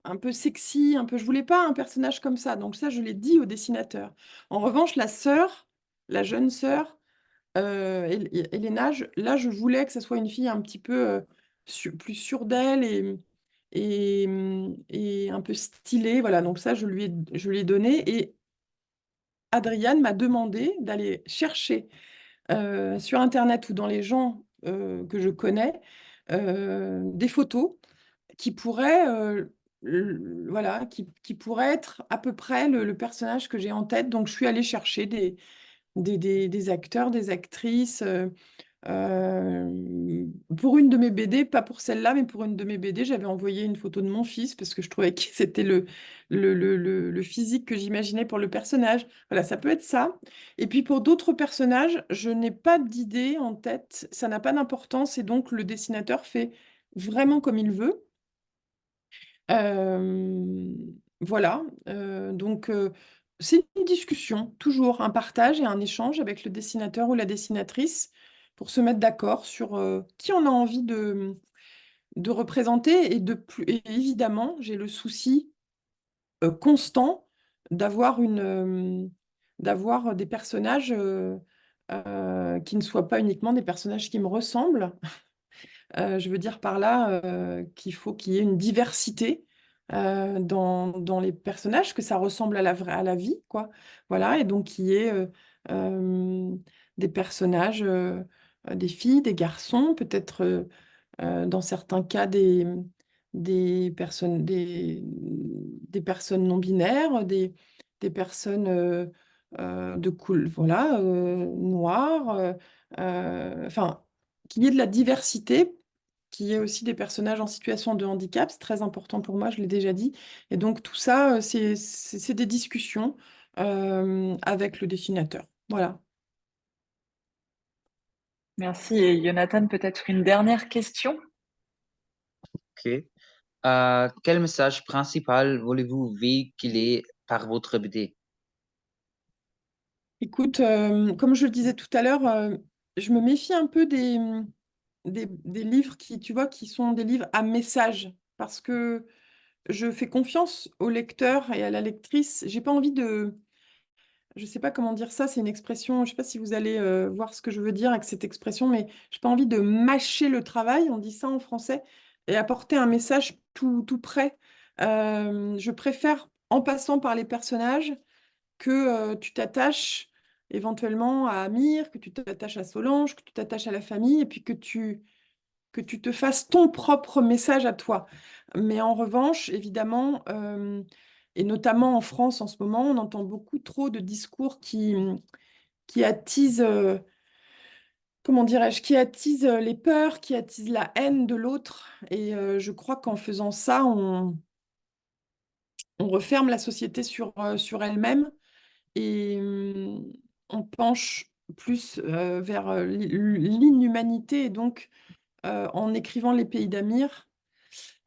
un peu sexy, un peu je voulais pas un personnage comme ça, donc ça, je l'ai dit au dessinateur. En revanche, la sœur, la jeune sœur, Elena, là, je voulais que ça soit une fille un petit peu plus sûre d'elle et un peu stylée. Voilà, donc ça, je lui ai donné. Et Adriane m'a demandé d'aller chercher sur Internet ou dans les gens que je connais des photos qui pourraient, voilà, qui pourraient être à peu près le personnage que j'ai en tête. Donc, je suis allée chercher des acteurs, des actrices. Pour une de mes BD, pas pour celle-là, mais pour une de mes BD, j'avais envoyé une photo de mon fils parce que je trouvais que c'était le physique que j'imaginais pour le personnage. Voilà, ça peut être ça. Et puis pour d'autres personnages, je n'ai pas d'idée en tête, ça n'a pas d'importance et donc le dessinateur fait vraiment comme il veut. Euh, voilà, donc c'est une discussion, toujours un partage et un échange avec le dessinateur ou la dessinatrice pour se mettre d'accord sur qui on a envie de représenter et évidemment, j'ai le souci constant d'avoir d'avoir des personnages qui ne soient pas uniquement des personnages qui me ressemblent. Je veux dire par là qu'il faut qu'il y ait une diversité dans les personnages, que ça ressemble à la vie, quoi. Voilà, et donc qu'il y ait euh, des personnages, des filles, des garçons, peut-être dans certains cas des personnes non binaires, des personnes de couleur, voilà, noires, enfin, qu'il y ait de la diversité, qu'il y ait aussi des personnages en situation de handicap, c'est très important pour moi, je l'ai déjà dit. Et donc tout ça, c'est des discussions avec le dessinateur. Voilà. Merci. Et Jonathan, peut-être une dernière question? Ok. Quel message principal voulez-vous véhiculer par votre BD? Écoute, comme je le disais tout à l'heure, je me méfie un peu des livres qui, tu vois, qui sont des livres à message, parce que je fais confiance au lecteur et à la lectrice. J'ai pas envie de, je sais pas comment dire ça, c'est une expression, je sais pas si vous allez voir ce que je veux dire avec cette expression, mais j'ai pas envie de mâcher le travail, on dit ça en français, et apporter un message tout prêt. Je préfère, en passant par les personnages, que tu t'attaches éventuellement à Amir, que tu t'attaches à Solange, que tu t'attaches à la famille, et puis que tu te fasses ton propre message à toi. Mais en revanche, évidemment, et notamment en France en ce moment, on entend beaucoup trop de discours qui attisent, comment dirais-je, qui attisent les peurs, qui attisent la haine de l'autre. Et je crois qu'en faisant ça, on referme la société sur elle-même et on penche plus vers l'inhumanité. Et donc, en écrivant Les Pays d'Amir,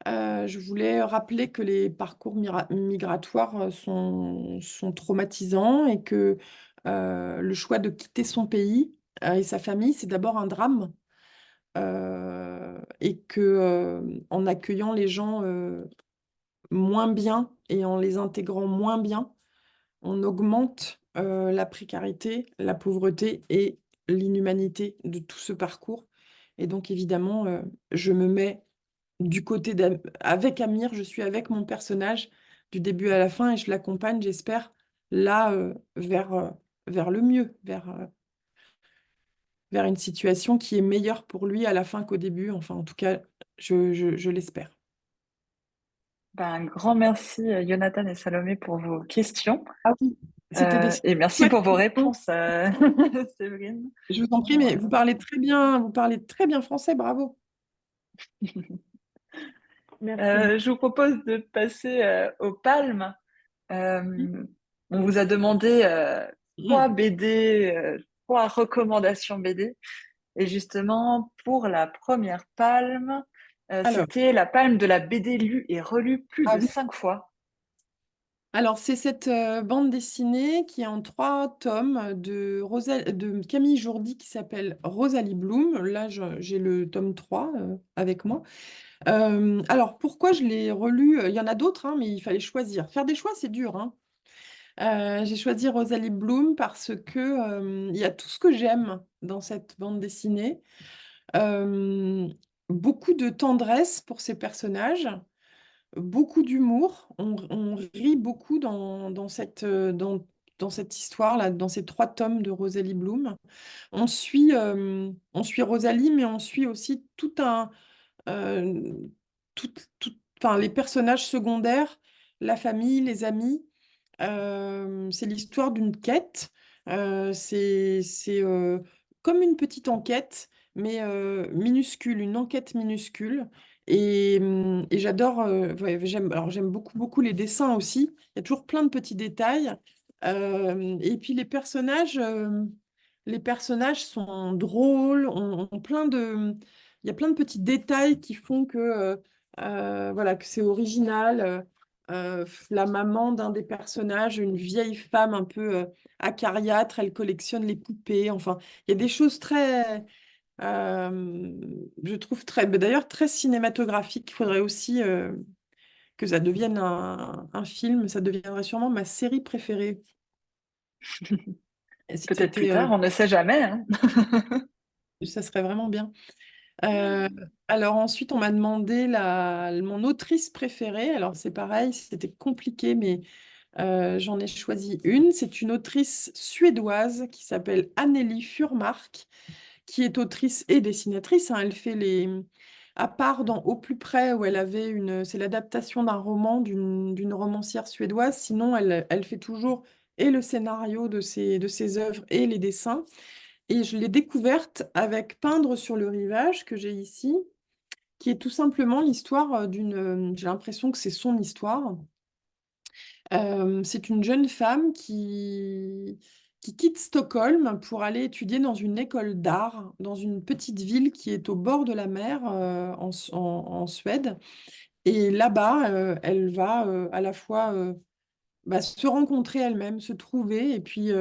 je voulais rappeler que les parcours migratoires sont traumatisants et que le choix de quitter son pays et sa famille, c'est d'abord un drame. Et que en accueillant les gens moins bien et en les intégrant moins bien, on augmente la précarité, la pauvreté et l'inhumanité de tout ce parcours. Et donc, évidemment, je me mets du côté avec Amir, je suis avec mon personnage du début à la fin et je l'accompagne, j'espère, là, vers le mieux, vers une situation qui est meilleure pour lui à la fin qu'au début. Enfin, en tout cas, je l'espère. Ben, un grand merci, Jonathan et Salomé, pour vos questions. Ah oui, c'était des Et merci chouettes pour vos questions. réponses, Séverine. Je vous en prie, mais Voilà. vous parlez très bien français, bravo. Merci. Je vous propose de passer aux palmes. On vous a demandé trois Mm. BD, trois recommandations BD. Et justement, pour la première palme, Alors, c'était la palme de la BD lue et relue plus ah de oui. 5 fois. Alors, c'est cette bande dessinée qui est en 3 tomes de Camille Jourdi qui s'appelle Rosalie Bloom. Là, j'ai le tome 3 avec moi. Alors, pourquoi je l'ai relu? Il y en a d'autres, hein, mais il fallait choisir. Faire des choix, c'est dur, hein. J'ai choisi Rosalie Bloom parce que il y a tout ce que j'aime dans cette bande dessinée. Euh, Beaucoup de tendresse pour ces personnages, beaucoup d'humour. On rit beaucoup dans cette histoire-là, dans ces 3 tomes de Rosalie Bloom. On suit Rosalie, mais on suit aussi euh, enfin, les personnages secondaires, la famille, les amis. C'est l'histoire d'une quête. C'est comme une petite enquête, mais minuscule, une enquête minuscule. Et j'adore, ouais, alors j'aime beaucoup, beaucoup les dessins aussi. Il y a toujours plein de petits détails. Et puis les personnages sont drôles, ont il y a plein de petits détails qui font que, voilà, que c'est original. La maman d'un des personnages, une vieille femme un peu acariâtre, elle collectionne les poupées. Enfin, il y a des choses je trouve d'ailleurs très cinématographiques. Il faudrait aussi que ça devienne un film. Ça deviendrait sûrement ma série préférée. Et si Peut-être plus c'était, tard, on ne sait jamais, hein. ça serait vraiment bien. Euh, alors ensuite, on m'a demandé mon autrice préférée. Alors c'est pareil, c'était compliqué, mais j'en ai choisi une. C'est une autrice suédoise qui s'appelle Anneli Furmark, qui est autrice et dessinatrice, hein. Elle fait à part dans Au plus près, où c'est l'adaptation d'un roman d'une romancière suédoise. Sinon, elle fait toujours et le scénario de ses œuvres et les dessins. Et je l'ai découverte avec Peindre sur le rivage, que j'ai ici, qui est tout simplement l'histoire j'ai l'impression que c'est son histoire. C'est une jeune femme qui quitte Stockholm pour aller étudier dans une école d'art, dans une petite ville qui est au bord de la mer en Suède. Et là-bas, elle va à la fois se rencontrer elle-même, se trouver et puis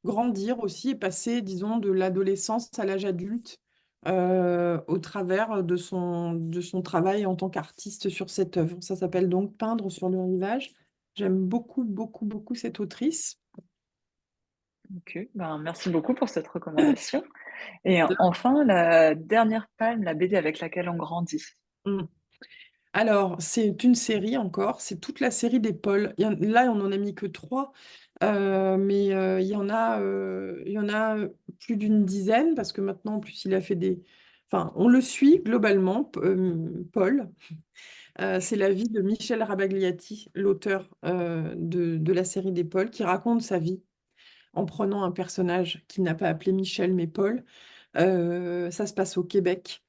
grandir aussi et passer, disons, de l'adolescence à l'âge adulte au travers de son travail en tant qu'artiste sur cette œuvre. Ça s'appelle donc Peindre sur le rivage. J'aime beaucoup, beaucoup, beaucoup cette autrice. Ok, ben, merci beaucoup pour cette recommandation. Et enfin, la dernière palme, la BD avec laquelle on grandit. Mm. Alors, c'est une série encore, c'est toute la série des Paul. Là, on n'en a mis que 3, mais il y en a plus d'une dizaine, parce que maintenant, en plus, il a fait des... Enfin, on le suit globalement, Paul. C'est la vie de Michel Rabagliati, l'auteur de la série des Paul, qui raconte sa vie en prenant un personnage qu'il n'a pas appelé Michel, mais Paul. Ça se passe au Québec.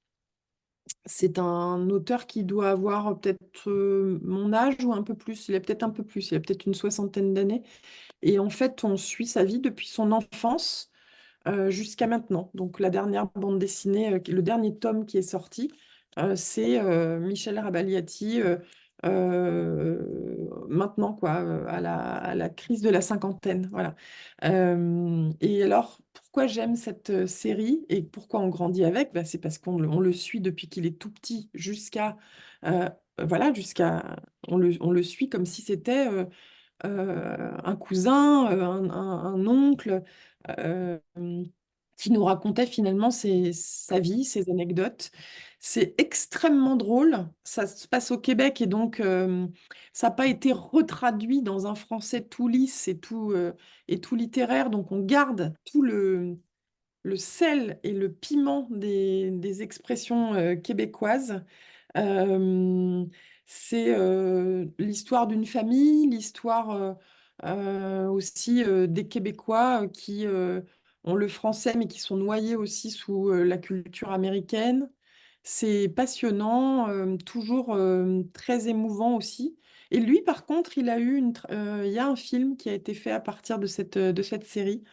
C'est un auteur qui doit avoir peut-être mon âge ou un peu plus. Il a peut-être un peu plus, il a peut-être une soixantaine d'années. Et en fait, on suit sa vie depuis son enfance jusqu'à maintenant. Donc la dernière bande dessinée, le dernier tome qui est sorti, c'est Michel Rabagliati maintenant, quoi, à la crise de la cinquantaine. Voilà. Et alors, pourquoi j'aime cette série et pourquoi on grandit avec? C'est parce on le suit depuis qu'il est tout petit euh, voilà, on le suit comme si c'était un cousin, un oncle, euh, qui nous racontait finalement sa vie, ses anecdotes. C'est extrêmement drôle. Ça se passe au Québec et donc ça n'a pas été retraduit dans un français tout lisse et tout littéraire. Donc on garde tout le sel et le piment des expressions québécoises. Euh, c'est l'histoire d'une famille, l'histoire aussi des Québécois qui ont le français mais qui sont noyés aussi sous la culture américaine. C'est passionnant, toujours très émouvant aussi. Et lui, par contre, il y a un film qui a été fait à partir de cette série.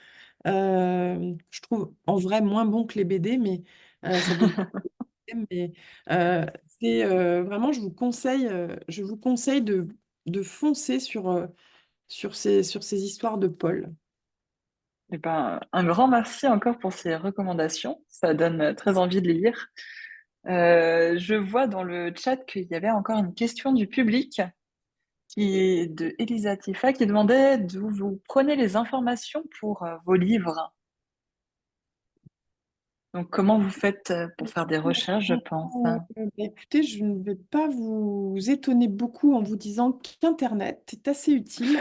Je trouve en vrai moins bon que les BD, mais ça vaut le coup. Mais c'est vraiment, je vous conseille de foncer sur ces histoires de Paul. Eh ben, un grand merci encore pour ces recommandations. Ça donne très envie de les lire. Je vois dans le chat qu'il y avait encore une question du public qui est de Elisa Tifa qui demandait d'où vous prenez les informations pour vos livres. Donc, comment vous faites pour faire des recherches, je pense. Écoutez, je ne vais pas vous étonner beaucoup en vous disant qu'Internet est assez utile.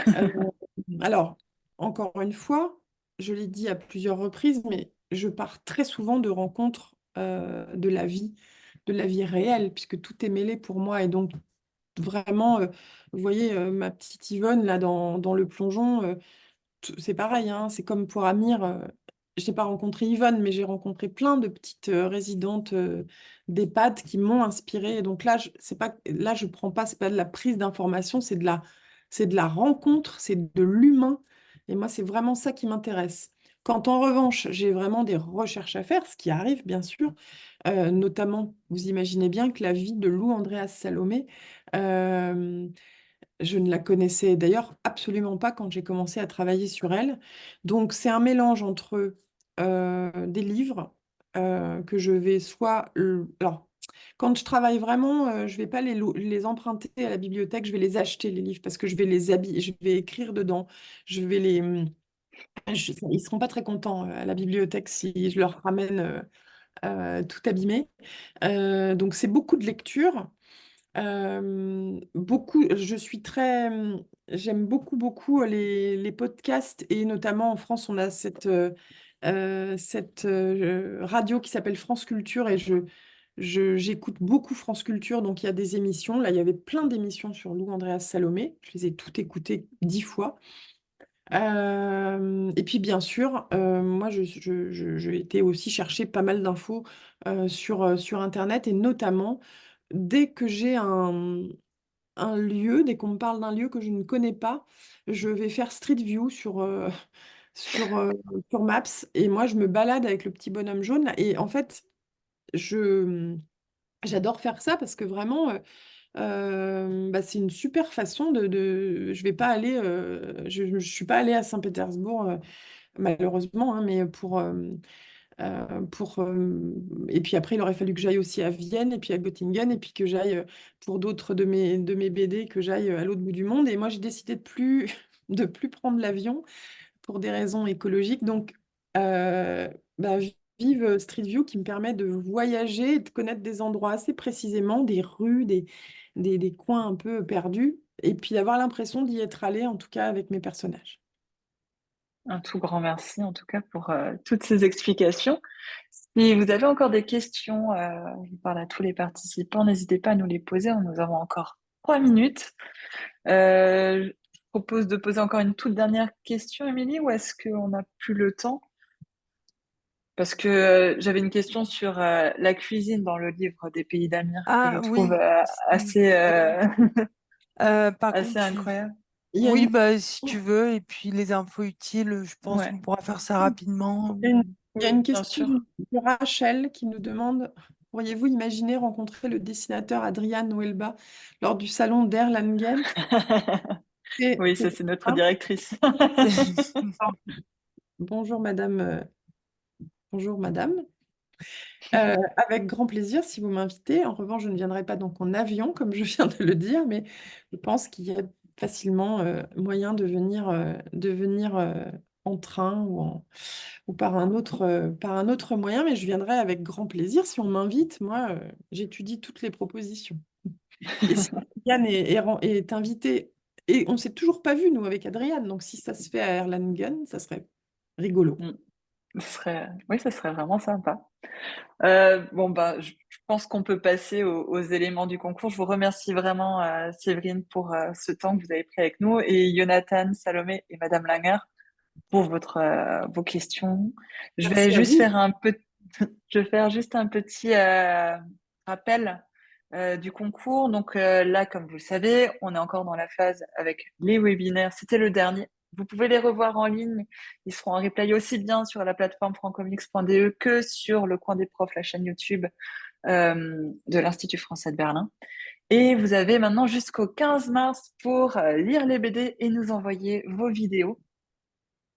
Alors, encore une fois, je l'ai dit à plusieurs reprises, mais je pars très souvent de rencontres de la vie réelle, puisque tout est mêlé pour moi. Et donc, vraiment, vous voyez, ma petite Yvonne, là, dans le plongeon, c'est pareil, hein, c'est comme pour Amir. Je n'ai pas rencontré Yvonne, mais j'ai rencontré plein de petites résidentes d'EHPAD qui m'ont inspirée. Et donc là, je prends pas, c'est pas de la prise d'information, c'est de la rencontre, c'est de l'humain. Et moi, c'est vraiment ça qui m'intéresse. Quand en revanche, j'ai vraiment des recherches à faire, ce qui arrive bien sûr, notamment, vous imaginez bien que la vie de Lou Andréas Salomé, euh, je ne la connaissais d'ailleurs absolument pas quand j'ai commencé à travailler sur elle. Donc c'est un mélange entre des livres que je vais alors, quand je travaille vraiment, je vais pas les emprunter à la bibliothèque, je vais les acheter, les livres, parce que je vais les habiller, je vais écrire dedans, je vais ils seront pas très contents à la bibliothèque si je leur ramène tout abîmé. Donc c'est beaucoup de lecture. Je suis j'aime beaucoup les podcasts, et notamment en France, on a cette radio qui s'appelle France Culture, et j'écoute beaucoup France Culture, donc il y a des émissions. Là, il y avait plein d'émissions sur Lou Andréas Salomé. Je les ai toutes écoutées 10 fois. Et puis bien sûr, moi j'ai été aussi chercher pas mal d'infos sur Internet, et notamment dès que j'ai un lieu, dès qu'on me parle d'un lieu que je ne connais pas, je vais faire Street View sur, euh, sur Maps, et moi je me balade avec le petit bonhomme jaune là, et en fait je, j'adore faire ça parce que vraiment bah, c'est une super façon je vais pas aller, je suis pas allée à Saint-Pétersbourg malheureusement, hein, mais et puis après, il aurait fallu que j'aille aussi à Vienne et puis à Göttingen, et puis que j'aille pour d'autres de mes BD, que j'aille à l'autre bout du monde. Et moi, j'ai décidé de plus prendre l'avion pour des raisons écologiques. Donc, euh, bah, vive Street View, qui me permet de voyager et de connaître des endroits assez précisément, des rues, des coins un peu perdus, et puis d'avoir l'impression d'y être allé, en tout cas avec mes personnages. Un tout grand merci en tout cas pour toutes ces explications. Si vous avez encore des questions, je parle à tous les participants, n'hésitez pas à nous les poser. Nous avons encore 3 minutes. Je propose de poser encore une toute dernière question, Émilie, ou est-ce qu'on n'a plus le temps? Parce que j'avais une question sur la cuisine dans le livre des Pays d'Amir que je Ah trouve oui, assez, par assez contre, incroyable. Il y a oui, une, bah, si tu veux, et puis les infos utiles, je pense Ouais, qu'on pourra faire ça rapidement. il y a une, il y a oui, une bien question sûr. de Rachel qui nous demande: pourriez-vous imaginer rencontrer le dessinateur Adrian Huelba lors du salon d'Erlangen? Oui, ça C'est c'est notre simple. directrice. Bonjour madame, bonjour madame. Avec grand plaisir si vous m'invitez. En revanche, je ne viendrai pas donc en avion, comme je viens de le dire, mais je pense qu'il y a facilement moyen de venir en train ou par un autre moyen, mais je viendrai avec grand plaisir si on m'invite. Moi, j'étudie toutes les propositions. Et si Yann est invité, et on ne s'est toujours pas vu, nous, avec Adrien, donc si ça se fait à Erlangen, ça serait rigolo. Mm. Oui, ça serait vraiment sympa. Bon, bah, je pense qu'on peut passer aux éléments du concours. Je vous remercie vraiment, Séverine, pour ce temps que vous avez pris avec nous, et Jonathan, Salomé et Madame Langer pour vos questions. Je vais Merci à juste vous. faire je vais faire juste un petit rappel du concours. Donc là, comme vous le savez, on est encore dans la phase avec les webinaires. C'était le dernier. Vous pouvez les revoir en ligne. Ils seront en replay aussi bien sur la plateforme francomix.de que sur le coin des profs, la chaîne YouTube de l'Institut français de Berlin. Et vous avez maintenant jusqu'au 15 mars pour lire les BD et nous envoyer vos vidéos.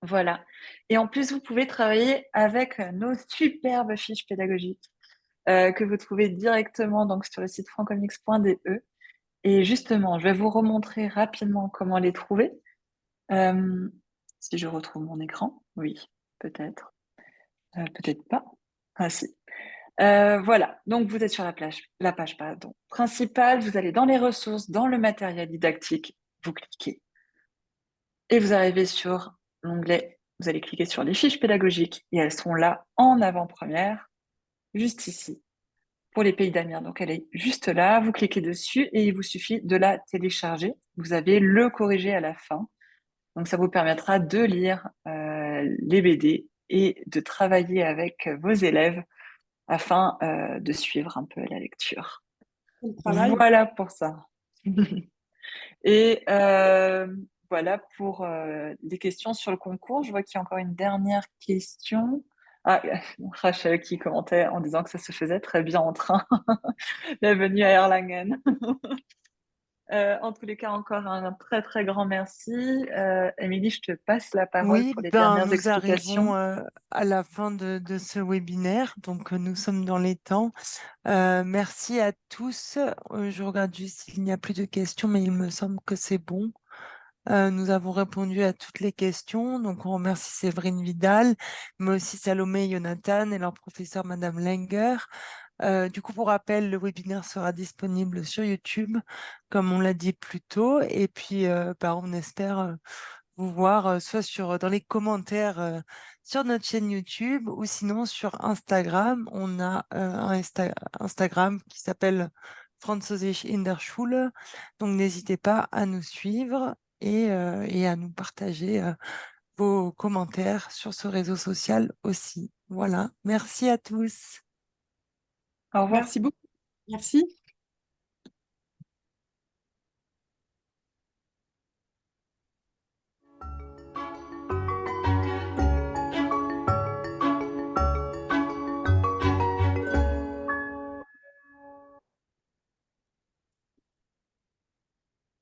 Voilà. Et en plus, vous pouvez travailler avec nos superbes fiches pédagogiques que vous trouvez directement donc, sur le site francomix.de. Et justement, je vais vous remontrer rapidement comment les trouver. Si je retrouve mon écran. Oui, peut-être. Peut-être pas. Ah si. Voilà, donc vous êtes sur la page pardon, principale, vous allez dans les ressources, dans le matériel didactique, vous cliquez et vous arrivez sur l'onglet, vous allez cliquer sur les fiches pédagogiques et elles sont là en avant-première, juste ici, pour les pays d'Amiens. Donc elle est juste là, vous cliquez dessus et il vous suffit de la télécharger. Vous avez le corrigé à la fin, donc ça vous permettra de lire les BD et de travailler avec vos élèves afin de suivre un peu la lecture. Le travail. Voilà pour ça. Et voilà pour les questions sur le concours. Je vois qu'il y a encore une dernière question. Ah, Rachel qui commentait en disant que ça se faisait très bien en train. Bienvenue à Erlangen. En tous les cas, encore un très très grand merci. Émilie, je te passe la parole Oui, pour les ben, dernières nous arrivons explications. à la fin de ce webinaire, donc nous sommes dans les temps. Merci à tous. Je regarde juste s'il n'y a plus de questions, mais il me semble que c'est bon. Nous avons répondu à toutes les questions, donc on remercie Séverine Vidal, mais aussi Salomé et Jonathan et leur professeur Madame Lenger. Du coup, pour rappel, le webinaire sera disponible sur YouTube, comme on l'a dit plus tôt, et puis on espère vous voir soit dans les commentaires sur notre chaîne YouTube ou sinon sur Instagram. On a un Instagram qui s'appelle Französisch in der Schule, donc n'hésitez pas à nous suivre et à nous partager vos commentaires sur ce réseau social aussi. Voilà, merci à tous. Au revoir. Merci beaucoup. Merci.